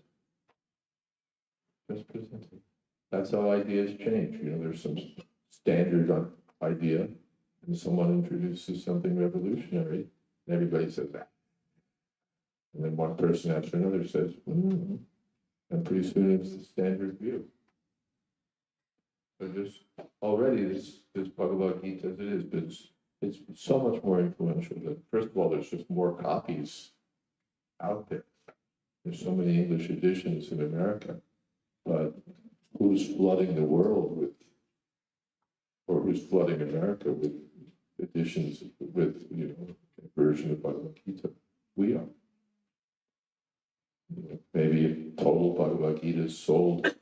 Just present it. That's how ideas change. You know, there's some standard idea, and someone introduces something revolutionary, and everybody says that. And then one person after another says, and pretty soon it's the standard view. So just already this Bhagavad Gita as it is, but it's so much more influential than, first of all, there's just more copies out there. There's so many English editions in America, but who's flooding the world with, or who's flooding America with editions with, a version of Bhagavad Gita? We are. Maybe if total Bhagavad Gita is sold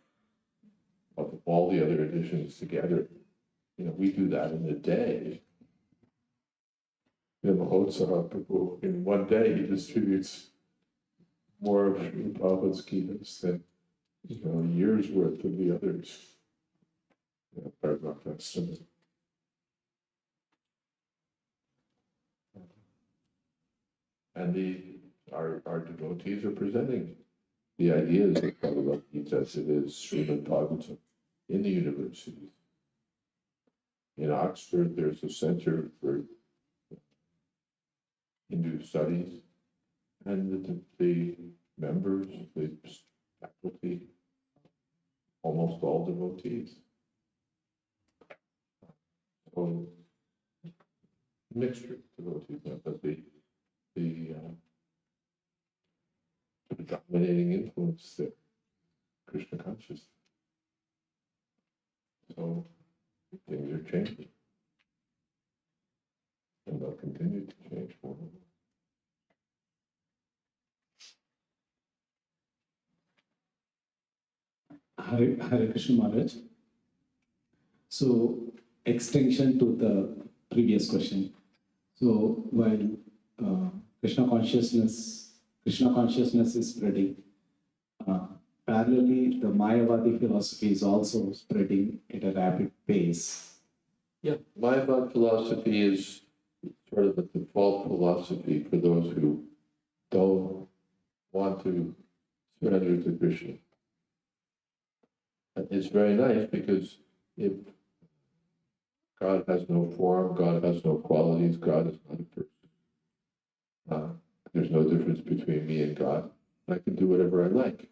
of all the other editions together, we do that in a day. Mahotsav Prabhu, in one day, he distributes more of Prabhupada's Gitas than, a year's worth of the others. Bhagavad Swami. And our devotees are presenting the ideas of Bhagavad Gita as it is, Srimad Bhagavatam, in the universities. In Oxford, there's a center for Hindu studies, and the members, the faculty, almost all devotees. So, mixture of devotees, but the dominating influence there, Krishna consciousness. So things are changing, and they'll continue to change more. Hare Krishna Maharaj. So, extension to the previous question. So, while Krishna consciousness is spreading, parallelly, the Mayavadi philosophy is also spreading at a rapid pace. Yeah, Mayavad philosophy is sort of a default philosophy for those who don't want to surrender to Krishna. It's very nice because if God has no form, God has no qualities, God is not a person. There's no difference between me and God. I can do whatever I like.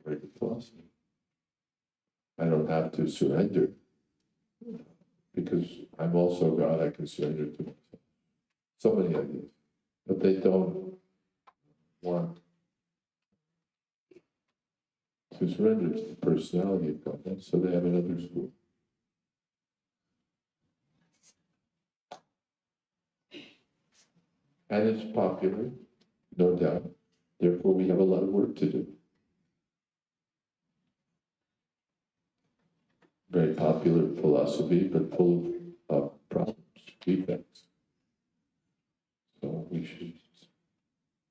Very good philosophy. I don't have to surrender because I'm also God. I can surrender to myself. So many ideas, but they don't want to surrender to the personality of God. And so they have another school. And it's popular, no doubt. Therefore, we have a lot of work to do. Very popular philosophy, but full of problems, defects. So we should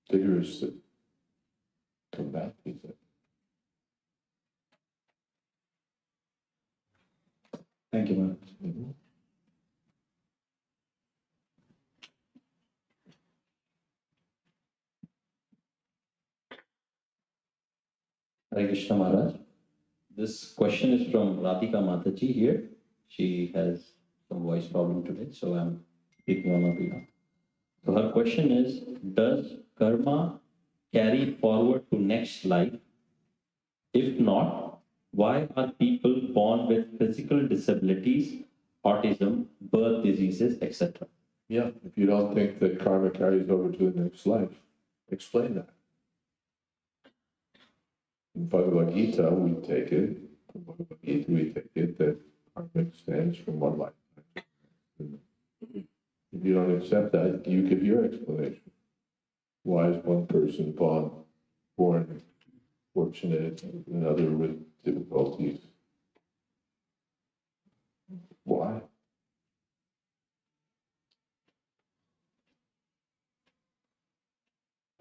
vigorously combat these things. Thank you, Maharaj. Mhm. Hare Krishna Maharaj. This question is from Radhika Mataji here. She has some voice problem today, so I'm speaking on her behalf. So her question is, does karma carry forward to next life? If not, why are people born with physical disabilities, autism, birth diseases, etc.? Yeah, if you don't think that karma carries over to the next life, explain that. In Bhagavad Gita, we take it, from Bhagavad Gita, we take it that karma extends from one life. If you don't accept that, you give your explanation. Why is one person born fortunate, another with difficulties? Why?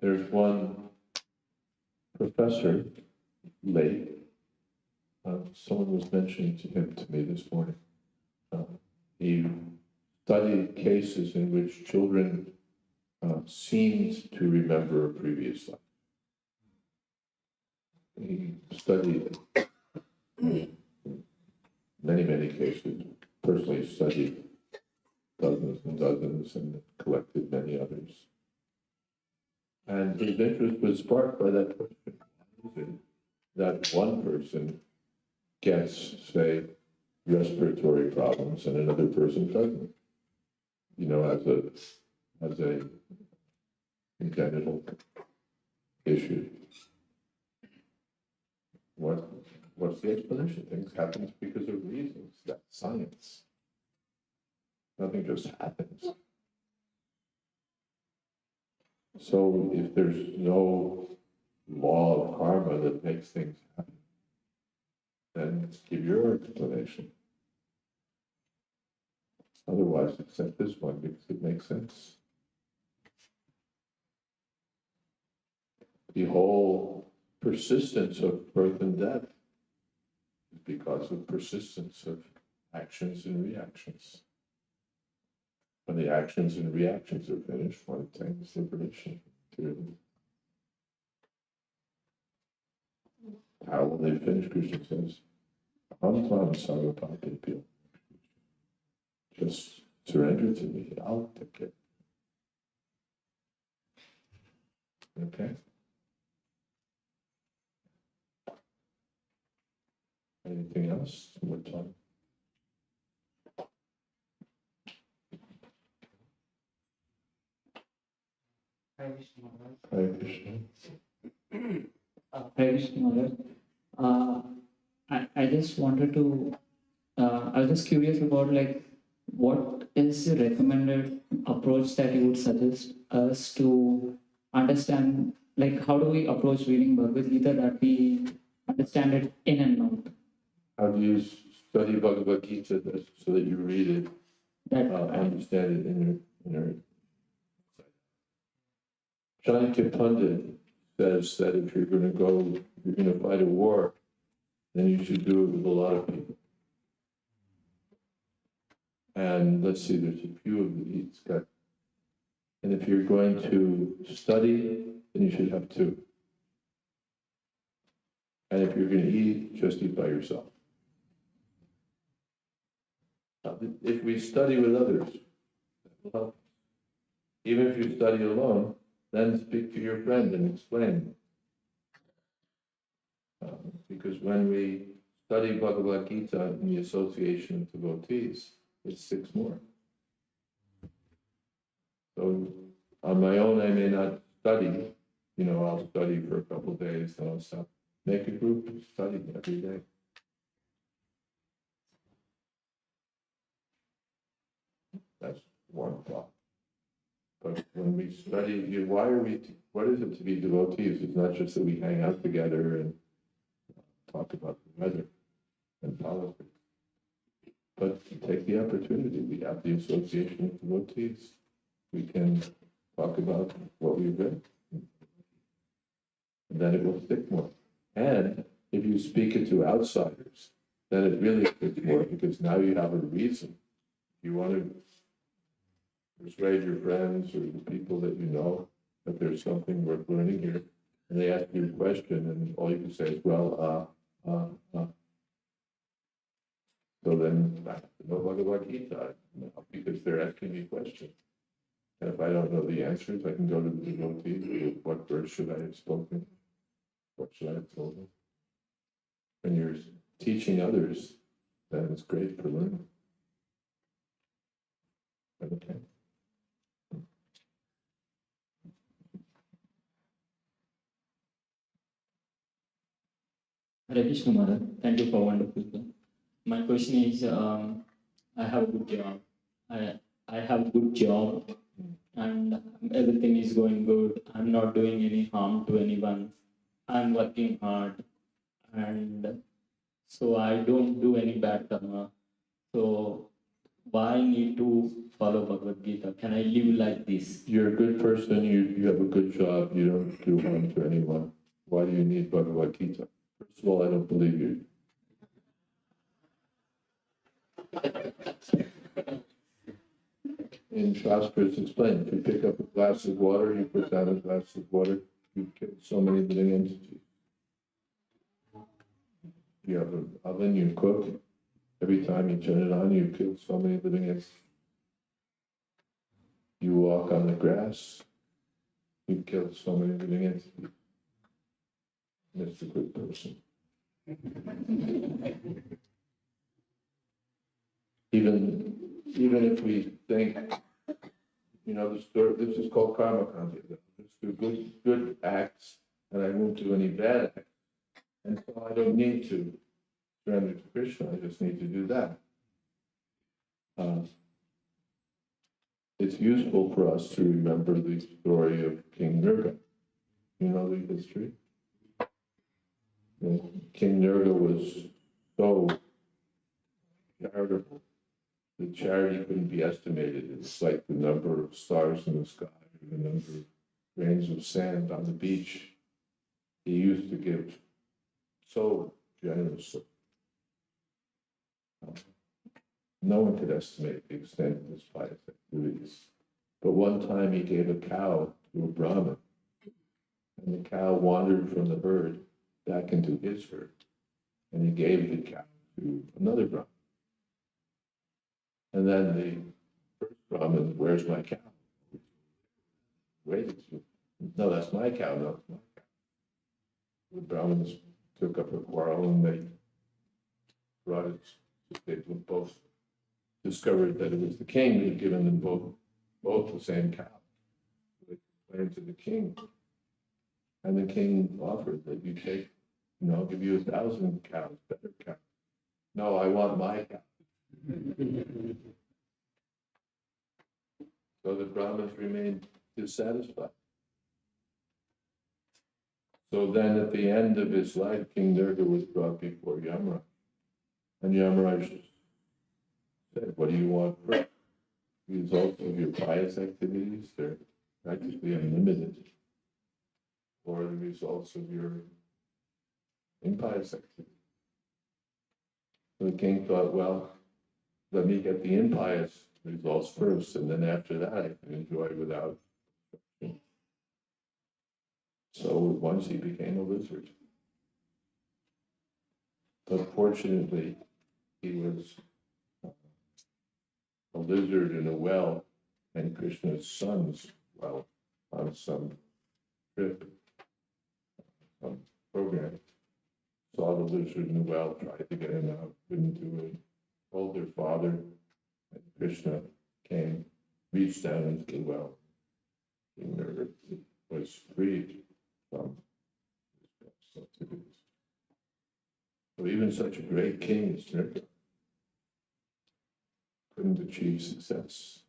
There's one professor, late, someone was mentioning to him to me this morning. He studied cases in which children seemed to remember a previous life. He studied many cases, personally studied dozens and dozens and collected many others. And his interest was sparked by that question. Why is it that one person gets, say, respiratory problems and another person doesn't? You know, as a congenital issue. What's the explanation? Things happen because of reasons. That's science. Nothing just happens. So if there's no law of karma that makes things happen, then give your explanation. Otherwise, accept this one because it makes sense. The whole persistence of birth and death is because of persistence of actions and reactions. When the actions and reactions are finished, one attains liberation. How will they finish? Krishna says, just surrender to me, I'll take it. Okay? Anything else? More time? Hare Krishna Maharaj. Hare Krishna. Hare Krishna Maharaj. I just wanted to, I was just curious about like, what is the recommended approach that you would suggest us to understand, like how do we approach reading Bhagavad Gita that we understand it in and out? How do you study Bhagavad Gita so that you read it, That understand it in your Janaki Pandit says that if you're going to fight a war, then you should do it with a lot of people. And let's see, there's a few of these. And if you're going to study, then you should have two. And if you're going to eat, just eat by yourself. Now, if we study with others, that will help. Even if you study alone, then speak to your friend and explain. Because when we study Bhagavad Gita in the association of devotees, it's 6 more. So on my own, I may not study. I'll study for a couple of days, then I'll stop. Make a group and study every day. That's one thought. But when we study, what is it to be devotees? It's not just that we hang out together and talk about the weather and politics. But to take the opportunity, we have the association of devotees. We can talk about what we've read. And then it will stick more. And if you speak it to outsiders, then it really fits more because now you have a reason. You want to persuade your friends or the people that you know that there's something worth learning here, and they ask you a question, and all you can say is, well, So then I have to know Bhagavad Gita, because they're asking me questions. And if I don't know the answers, I can go to the devotee. What verse should I have spoken? What should I have told them? When you're teaching others, then it's great for learning. Okay. Hare Krishna Maharaj, thank you for wonderful. My question is, I have a good job. I have a good job, and everything is going good. I'm not doing any harm to anyone. I'm working hard, and so I don't do any bad karma. So why need to follow Bhagavad Gita? Can I live like this? You're a good person, you have a good job, you don't do harm to anyone. Why do you need Bhagavad Gita? First of all, I don't believe you. In Shastra, it's explained, if you pick up a glass of water, you put down a glass of water, you kill so many living entities. You have an oven, you cook, every time you turn it on, you kill so many living entities. You walk on the grass, you kill so many living entities. That's a good person. Even if we think, the story, this is called karma kanja. Let's do good acts, and I won't do any bad acts. And so I don't need to surrender to Krishna, I just need to do that. It's useful for us to remember the story of King Nirga. You know the history? King Nirga was so charitable. The charity couldn't be estimated. It's like the number of stars in the sky, or the number of grains of sand on the beach. He used to give so generously. No one could estimate the extent of his pious activities. But one time he gave a cow to a Brahmin, and the cow wandered from the herd back into his herd, and he gave the cow to another Brahmin. And then the first Brahmin, where's my cow? Wait, no, that's my cow, no, it's my cow. The Brahmins took up a quarrel and they brought it, they both discovered that it was the king who had given them both the same cow. They complained to the king. And the king offered that you take, I'll give you 1,000 cows, better cows. No, I want my cow. So the Brahmins remained dissatisfied. So then at the end of his life, King Nirga was brought before Yamaraj. And Yamaraj said, what do you want first? The results of your pious activities, they're practically unlimited. Or the results of your impious activities. So the king thought, well, let me get the impious results first, and then after that I can enjoy without. So once he became a lizard. But fortunately, he was a lizard in a well, and Krishna's son's well on some trip, some program. Saw the lizard in the well, tried to get him out, couldn't do it. Told their father, and Krishna came, reached down into the well. King Nirga was freed from his activities. So even such a great king as Nirga couldn't achieve success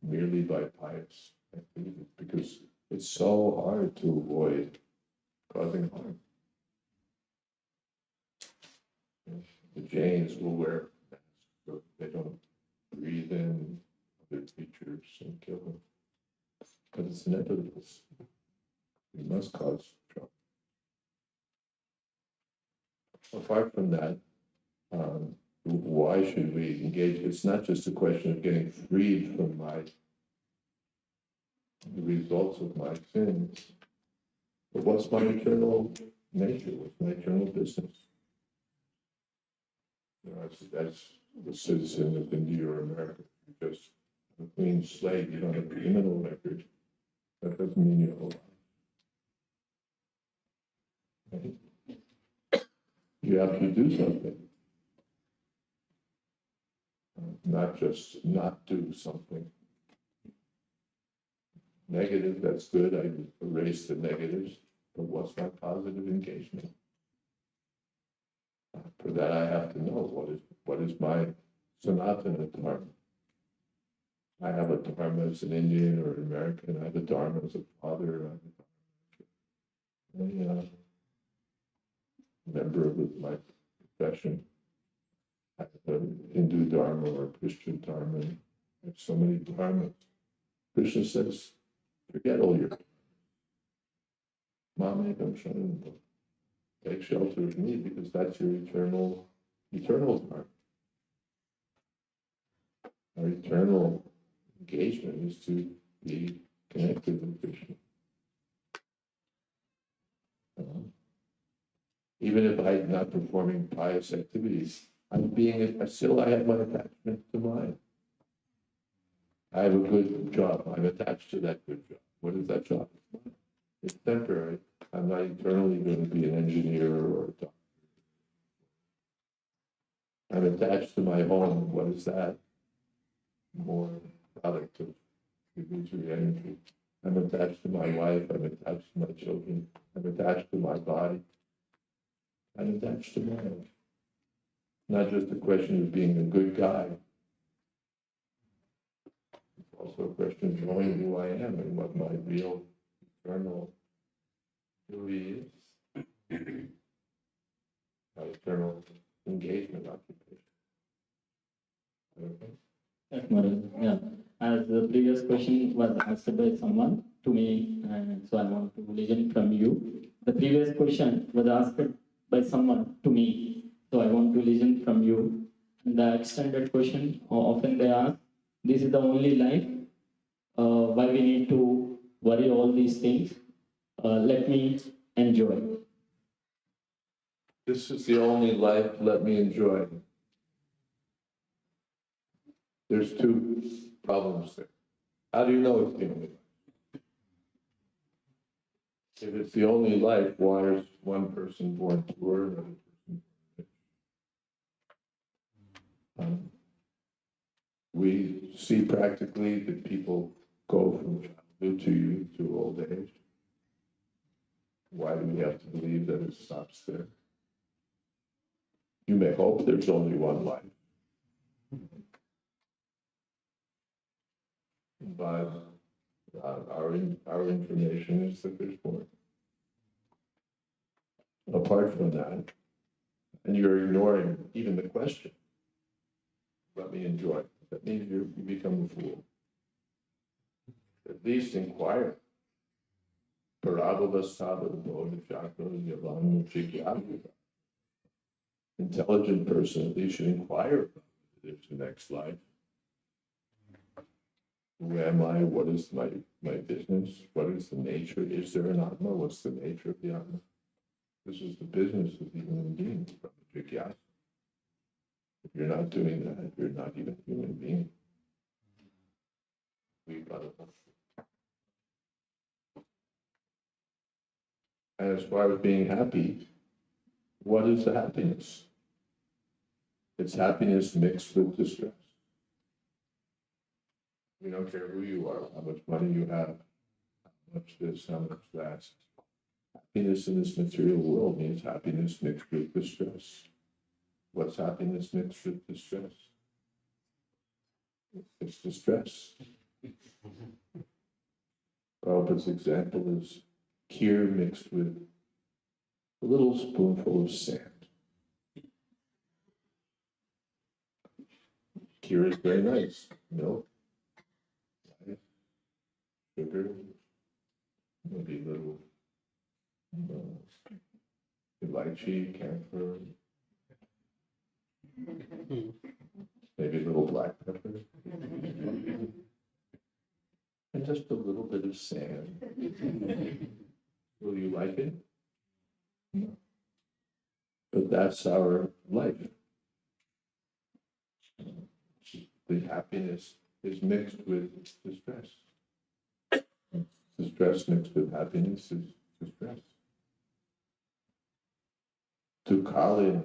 merely by pious activities because it's so hard to avoid causing harm. The Jains will wear masks so they don't breathe in other creatures and kill them. But it's inevitable. We must cause trouble. Apart from that, Why should we engage? It's not just a question of getting freed from the results of my sins, but what's my eternal nature? What's my eternal business? As a citizen of India or America, you're just a clean slate, you don't have a criminal record. That doesn't mean you're alive. Right? You have to do something. Not just not do something. Negative, that's good, I erase the negatives, but what's my positive engagement? For that I have to know what is my Sanatana Dharma. I have a Dharma as an Indian or an American, I have a Dharma as a father, I'm a member of my profession. I have a Hindu Dharma or a Christian Dharma. I have so many dharmas. Krishna says, forget all your Mamekam Sharanam. Take shelter of me because that's your eternal dharma. Our eternal engagement is to be connected with Krishna. Even if I'm not performing pious activities, I have my attachment to mine. I have a good job. I'm attached to that good job. What is that job? It's temporary. I'm not eternally going to be an engineer or a doctor. I'm attached to my home. What is that? More product of illusory energy. I'm attached to my wife. I'm attached to my children. I'm attached to my body. I'm attached to mine. Not just a question of being a good guy. It's also a question of knowing who I am and what my real eternal duty is. My eternal engagement occupation. Okay. Yes, Maharaj. Yeah. As the previous question was asked by someone to me, and so I want to listen from you. The previous question was asked by someone to me, so I want to listen from you. The extended question, often they ask, this is the only life, why we need to worry all these things? Let me enjoy. This is the only life, let me enjoy. There's two problems there. How do you know it's the only life? If it's the only life, why is one person born poor, another person rich? We see practically that people go from childhood to youth to old age. Why do we have to believe that it stops there? You may hope there's only one life. But our information is that there's more. Apart from that, and you're ignoring even the question, let me enjoy. That means you become a fool. At least inquire. Intelligent person at least should inquire about if there's the next life. Who am I? What is my business? What is the nature? Is there an Atma? What's the nature of the Atma? This is the business of the human being, If you're not doing that, you're not even a human being. We've got it. And as far as being happy, what is the happiness? It's happiness mixed with distress. We don't care who you are, how much money you have, how much this, how much that. Happiness in this material world means happiness mixed with distress. What's happiness mixed with distress? It's distress. Prabhupada's example is kheer mixed with a little spoonful of sand. Kheer is very nice. Milk, rice, sugar, maybe a little lychee, camphor, Maybe a little black pepper. And just a little bit of sand. Will you like it? But that's our life. The happiness is mixed with distress. Distress mixed with happiness is distress. To Kali,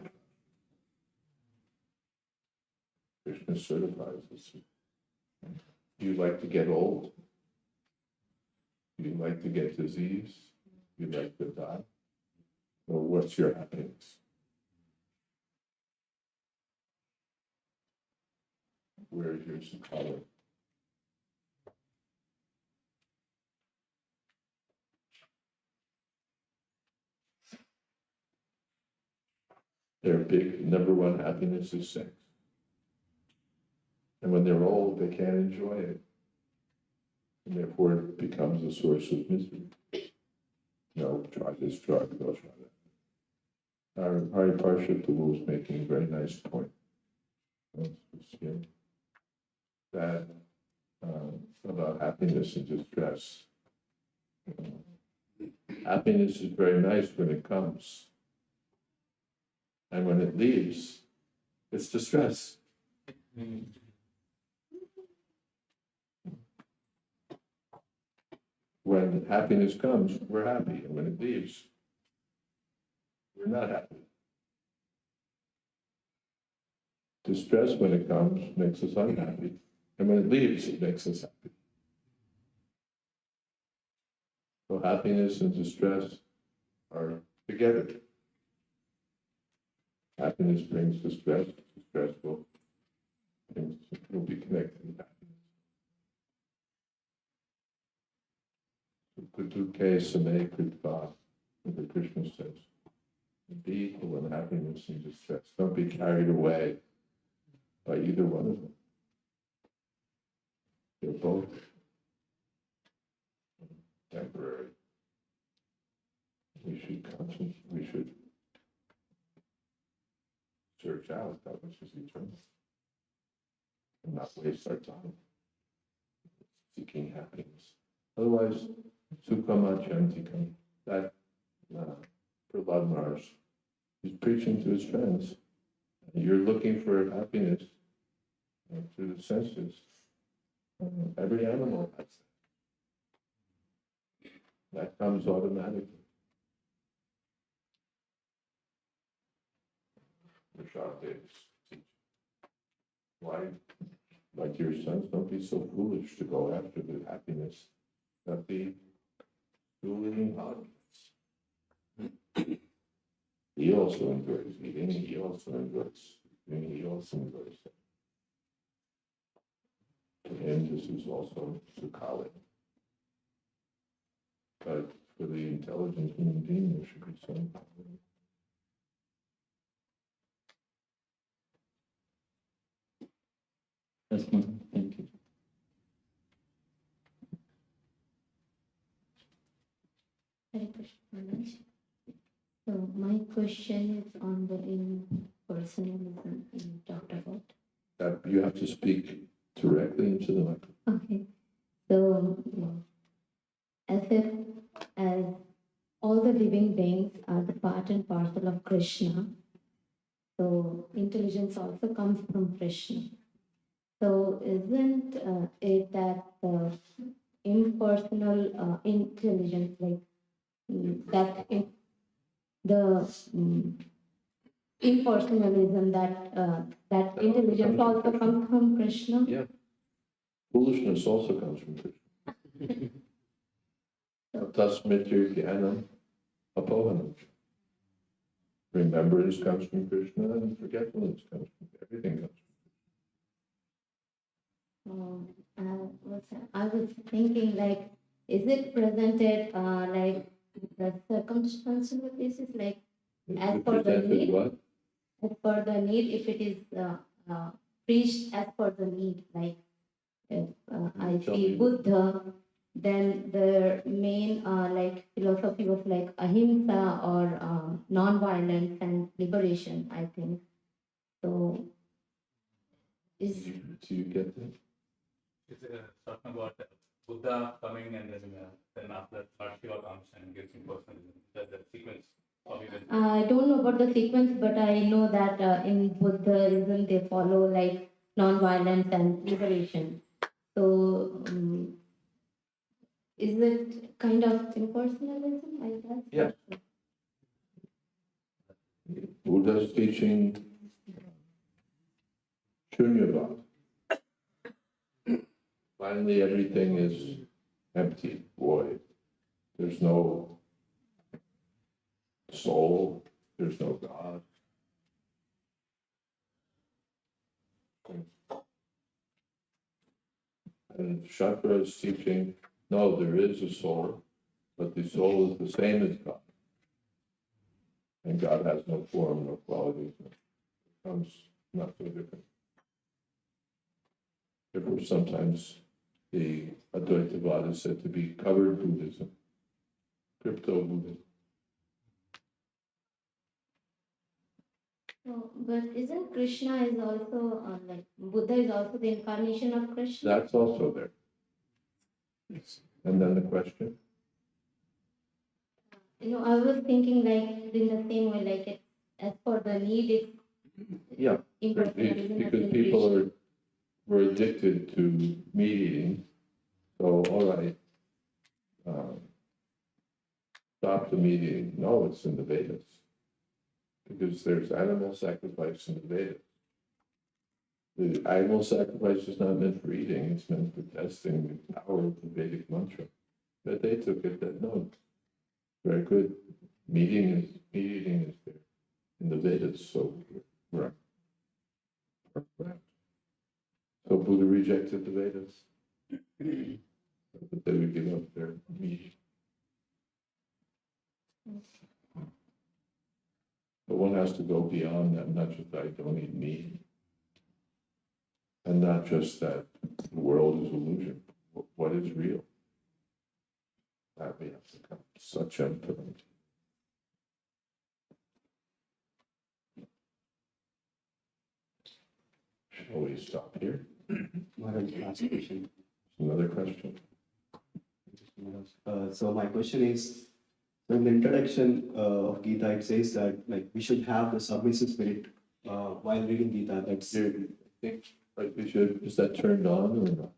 Krishna certifies us. Do you like to get old? Do you like to get disease? Do you like to die? Or what's your happiness? Where is your Sakala? Their big number one happiness is sex. And when they're old, they can't enjoy it. And therefore it becomes a source of misery. No, try this drug, no, try that. Our Hari Parshad Prabhu is making a very nice point. That about happiness and distress. Happiness is very nice when it comes. And when it leaves, it's distress. When happiness comes, we're happy. And when it leaves, we're not happy. Distress, when it comes, makes us unhappy. And when it leaves, it makes us happy. So happiness and distress are together. Happiness brings distress. Distress will be connected with happiness. Kutuke same kritva, the Krishna says. Be equal in happiness and distress. Don't be carried away by either one of them. They're both temporary. We should search out that which is eternal and not waste our time seeking happiness. Otherwise, Sukhama Chantikam, that Prahlad Maharaj, he's preaching to his friends. You're looking for happiness through the senses. Every animal has that. That comes automatically. Rashad Davis teaches. Why, like your sons, don't be so foolish to go after the happiness that the ruling gets. He also enjoys eating, he also enjoys sleeping, he also enjoys that. To him, this is also Sukali. But for the intelligent human being, there should be some. Yes, ma'am. Thank you. Hare Krishna Maharaj. So my question is on the impersonalism you talked about. That you have to speak directly into the microphone. Okay. So as all the living beings are the part and parcel of Krishna, so intelligence also comes from Krishna. So isn't it that the impersonal intelligence, like the impersonalism, that intelligence also comes from Krishna? Yeah. Foolishness also comes from Krishna. Tasmitir Jnanam Apohanam. Remembrance comes from Krishna and forgetfulness comes from everything comes I was thinking, like, is it presented like the circumstantial basis, like from as per the need? What? As per the need, if it is preached as per the need, like if I Tell see me. Buddha, then the main like philosophy was like ahimsa or non-violence and liberation, I think. So, is Do you get that? It's talking about Buddha coming and then after Lord Shiva comes and gives him personalism. That's the sequence of events. I don't know about the sequence, but I know that in Buddhism they follow like non-violence and liberation. So, is it kind of impersonalism, I guess? Yeah. Buddha's teaching Shunyavad. Finally, everything is empty, void. There's no soul, there's no God. And Shankara is teaching, no, there is a soul, but the soul is the same as God. And God has no form, no qualities, it becomes not so different. Therefore, sometimes the Advaitavad is said to be covered Buddhism, crypto Buddhism. So, but isn't Krishna is also like Buddha is also the incarnation of Krishna? That's also there. And then the question? I was thinking like in the same way, like it, as for the need, it's Yeah, impersonalism. because people were addicted to meat eating. So, all right, stop the meat eating. No, it's in the Vedas. Because there's animal sacrifice in the Vedas. The animal sacrifice is not meant for eating, it's meant for testing the power of the Vedic mantra. But they took it that no, very good. Meat eating is there in the Vedas, so right. So Buddha rejected the Vedas. But they would give up their meat. But one has to go beyond that, not just I don't eat meat. And not just that the world is illusion. What is real? That we have to come to such a point. Shall we stop here? Maharaj, last question. Another question? So my question is, in the introduction of Gita, it says that like we should have the submissive spirit while reading Gita. That's Do you think like we should, is that turned on or not?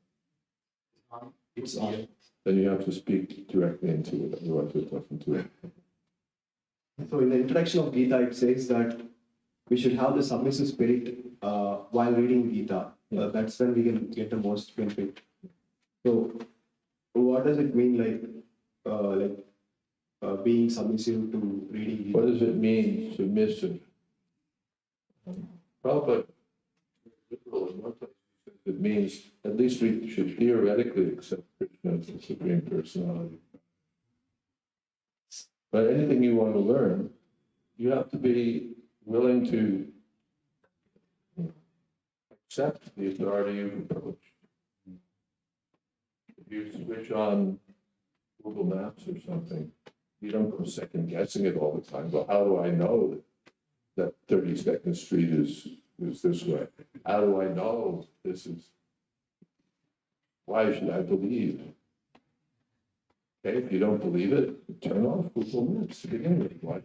it's on. Then you have to speak directly into it, otherwise it doesn't do it. So in the introduction of Gita, it says that we should have the submissive spirit while reading Gita. That's when we can get the most benefit. So what does it mean, being submissive to reading Gita? What does it mean, submissive? Prabhupada, it means at least we should theoretically accept Krishna as the Supreme Personality. But anything you want to learn, you have to be willing to accept the authority you've approached. If you switch on Google Maps or something, you don't go second guessing it all the time. Well, how do I know that 32nd Street is this way? How do I know this is? Why should I believe? Okay, if you don't believe it, turn off Google Maps to begin with. Why?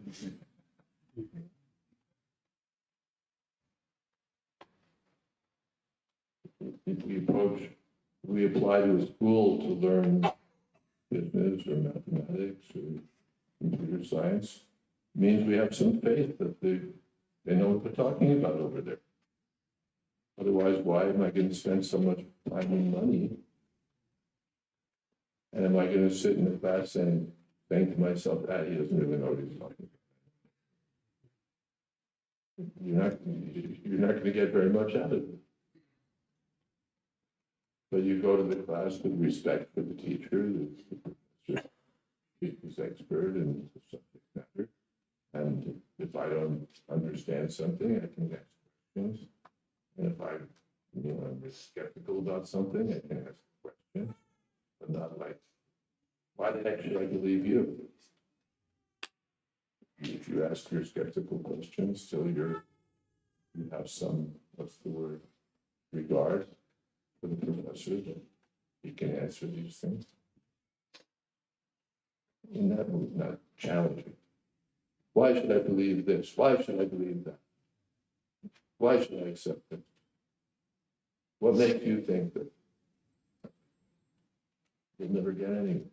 We apply to a school to learn business or mathematics or computer science, means we have some faith that they know what they're talking about over there. Otherwise, why am I going to spend so much time and money? And am I going to sit in the class and think to myself, he doesn't really know what he's talking about. You're not going to get very much out of it. But you go to the class with respect for the teacher, the professor is expert in the subject matter. And if I don't understand something, I can ask questions. And if I'm skeptical about something, I can ask questions. But not like, why the heck should I believe you? If you ask your skeptical questions, still you're you have some, what's the word, regard for the professor that he can answer these things. And that was not challenging. Why should I believe this? Why should I believe that? Why should I accept it? What makes you think that you'll never get anywhere?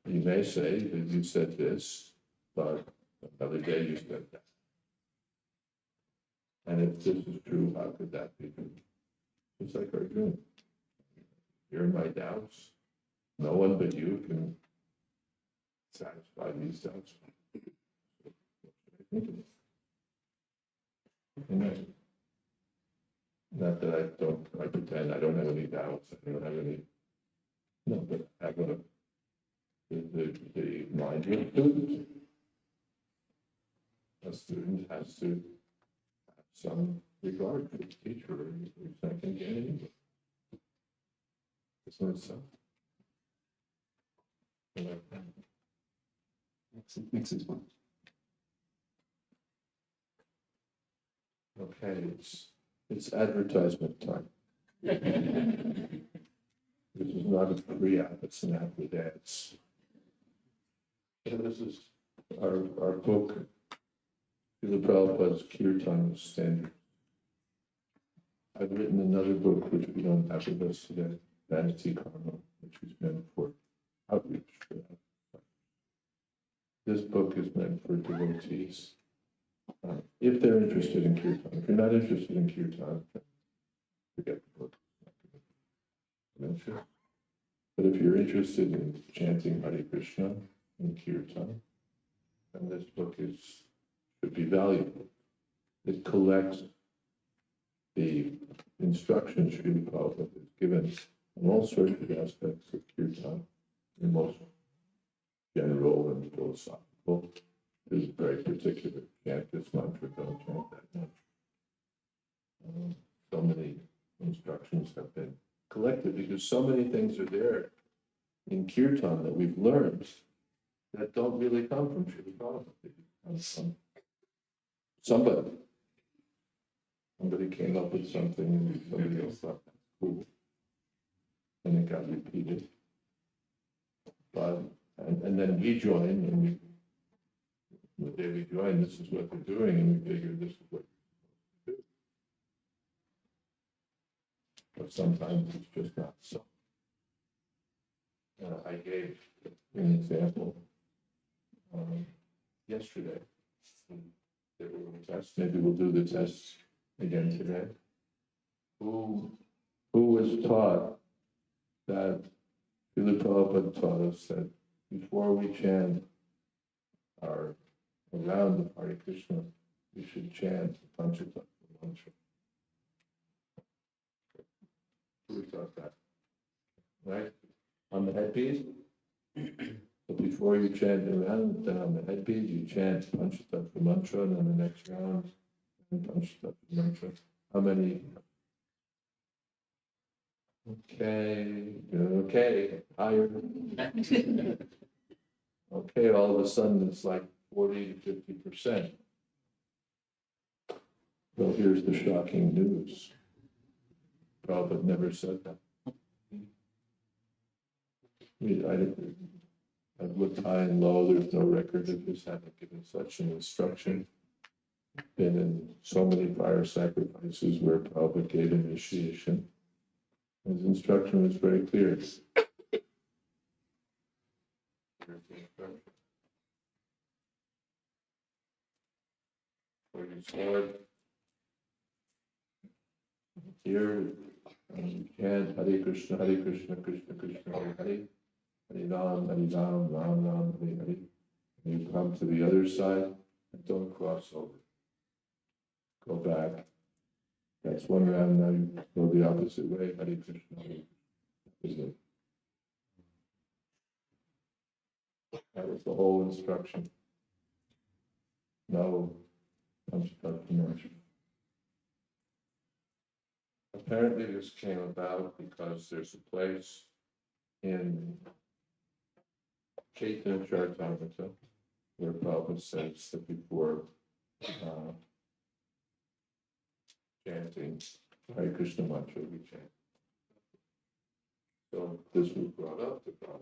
You may say that you said this, but another day you said that. And if this is true, how could that be true? It's like Arjuna. You're my doubts. No one but you can satisfy these doubts. Amen. Not that I pretend I don't have any doubts. I don't have any. No, but I have the mind of a student. A student has to have some regard for the teacher, or he's not going to get anywhere. Isn't it so? Makes sense, man. Okay, it's advertisement time. This is not a pre-app, it's an app with ads. And this is our book, Srila Prabhupada's Kirtan Standard. I've written another book which we don't have with us today, Vanity Karma, which is meant for outreach. This book is meant for devotees. If they're interested in Kirtan. If you're not interested in Kirtan, forget the book. But if you're interested in chanting Hare Krishna and Kirtan, then this book should be valuable. It collects the instructions Srila Prabhupada has given on all sorts of aspects of Kirtan, the most general and philosophical. There's very particular. Chant this mantra, don't chant that mantra. So many instructions have been collected because so many things are there in Kirtan that we've learned that don't really come from Srila Prabhupada. They come from somebody. Somebody came up with something and somebody else thought that's cool. And it got repeated. But and then we joined, and the day we joined, this is what they're doing, and we figured this is what we do. But sometimes it's just not so. I gave an example yesterday. They were doing a test. Maybe we'll do the test again today. Who was taught that Srila Prabhupada taught us that before we chant our round of Hare Krishna, we should chant the Panchatattva mantra. Who taught that? Right? On the headpiece? So before you chant the round, then on the headpiece, you chant Panchatattva mantra, and then the next round, Panchatattva mantra. How many? Okay, higher. Okay, all of a sudden it's like 40 to 50%. Well, here's the shocking news. Prabhupada never said that. I've looked high and low, there's no record of his having given such an instruction. Been in so many fire sacrifices where Prabhupada gave initiation. His instruction was very clear. Here's the instruction. For your sword, here, chant Hare Krishna, Krishna Krishna, Hare Hare, Hare Ram, Ram Ram, Hare Hare. You come to the other side and don't cross over. Go back. That's one round, now you go the opposite way, Hare Krishna, Hare Krishna. That was the whole instruction. No Panchatattva mantra. Apparently this came about because there's a place in Chaitanya Charitamrita where Prabhupada says that before chanting Hare Krishna mantra, we chant. So this was brought up to God.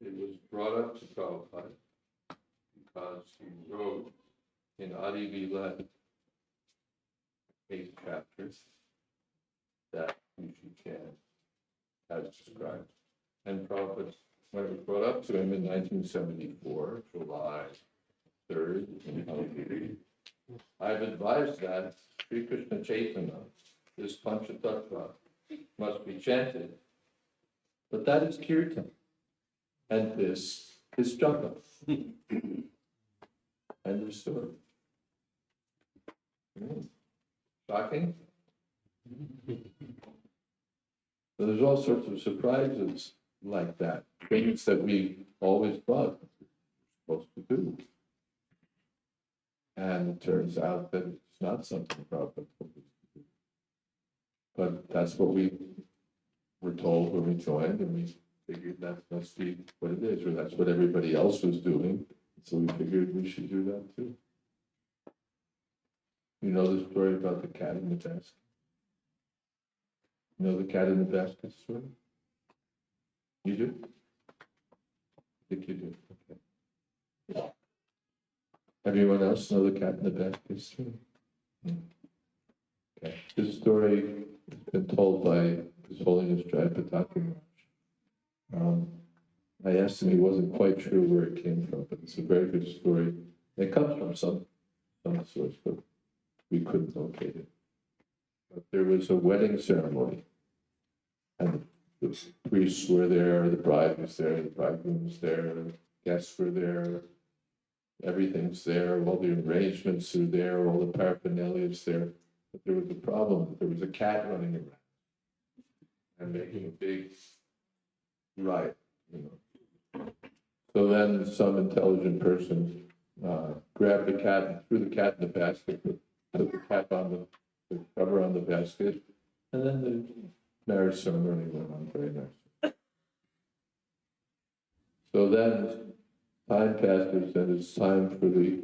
It was brought up to Prabhupada because he wrote in Adi Vilad 8 chapters that you should chant as described. And Prabhupada, when it was brought up to him in 1974, July 3rd, in Hungary, I've advised that Sri Krishna Chaitanya, this Panchatattva, must be chanted, but that is kirtan, and this is japa. End of story. Shocking? So there's all sorts of surprises like that, things that we always thought we were supposed to do. And it turns out that it's not something Prabhupada told us to do. But that's what we were told when we joined, and we figured that must be what it is, or that's what everybody else was doing. So we figured we should do that too. You know the story about the cat in the basket? You know the cat in the basket story? You do? I think you do. Okay. Everyone else know the cat in the basket story? Okay. This story has been told by His Holiness Jayadvaita Maharaj. I asked him, he wasn't quite sure where it came from, but it's a very good story. It comes from some source, but we couldn't locate it. But there was a wedding ceremony, and the priests were there, the bride was there, the bridegroom was there, the guests were there, everything's there, all the arrangements are there, all the paraphernalia is there. But there was a problem, there was a cat running around and making a big riot, you know. So then some intelligent person grabbed the cat and threw the cat in the basket, put the cap on the cover on the basket, and then the marriage ceremony went on very nice. So then time passes, and it's time for the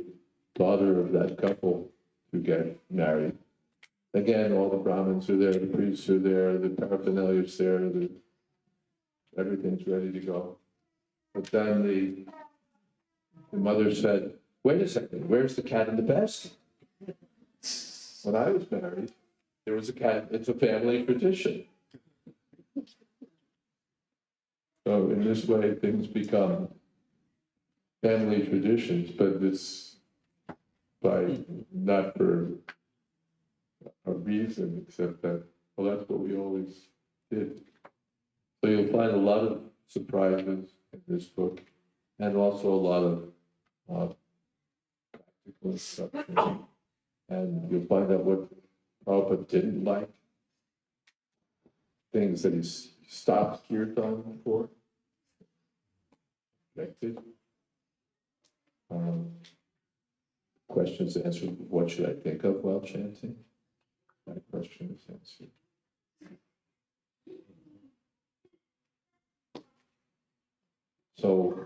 daughter of that couple to get married. Again, all the Brahmins are there, the priests are there, the paraphernalia is there, everything's ready to go. But then the mother said, "Wait a second, where's the cat in the basket? When I was married, there was a cat, it's a family tradition." So in this way, things become family traditions, but it's not for a reason, except that, well, that's what we always did. So you'll find a lot of surprises in this book, and also a lot of practical instruction. And you'll find out what Prabhupada didn't like, things that he stopped kirtan for, rejected. Questions answered, what should I think of while chanting? That question is answered. So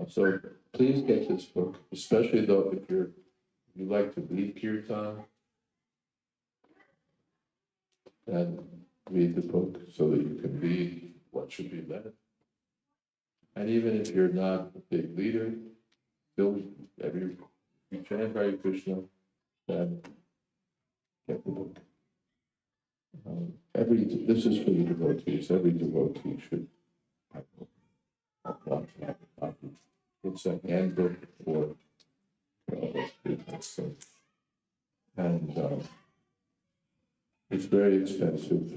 so please get this book, especially though if you like to read kirtan, and read the book so that you can read what should be led. And even if you're not a big leader, still you chant Hare Krishna, then get the book. This is for the devotees. Every devotee should have a copy. It's a handbook for all those people. So And it's very expensive,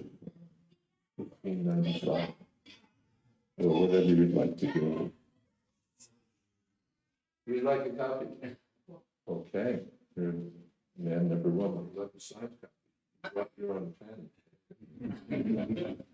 $15.95, or whatever you'd like to do. We'd like a copy. Okay, you're man number one. We'd like a signed copy. You're on the planet.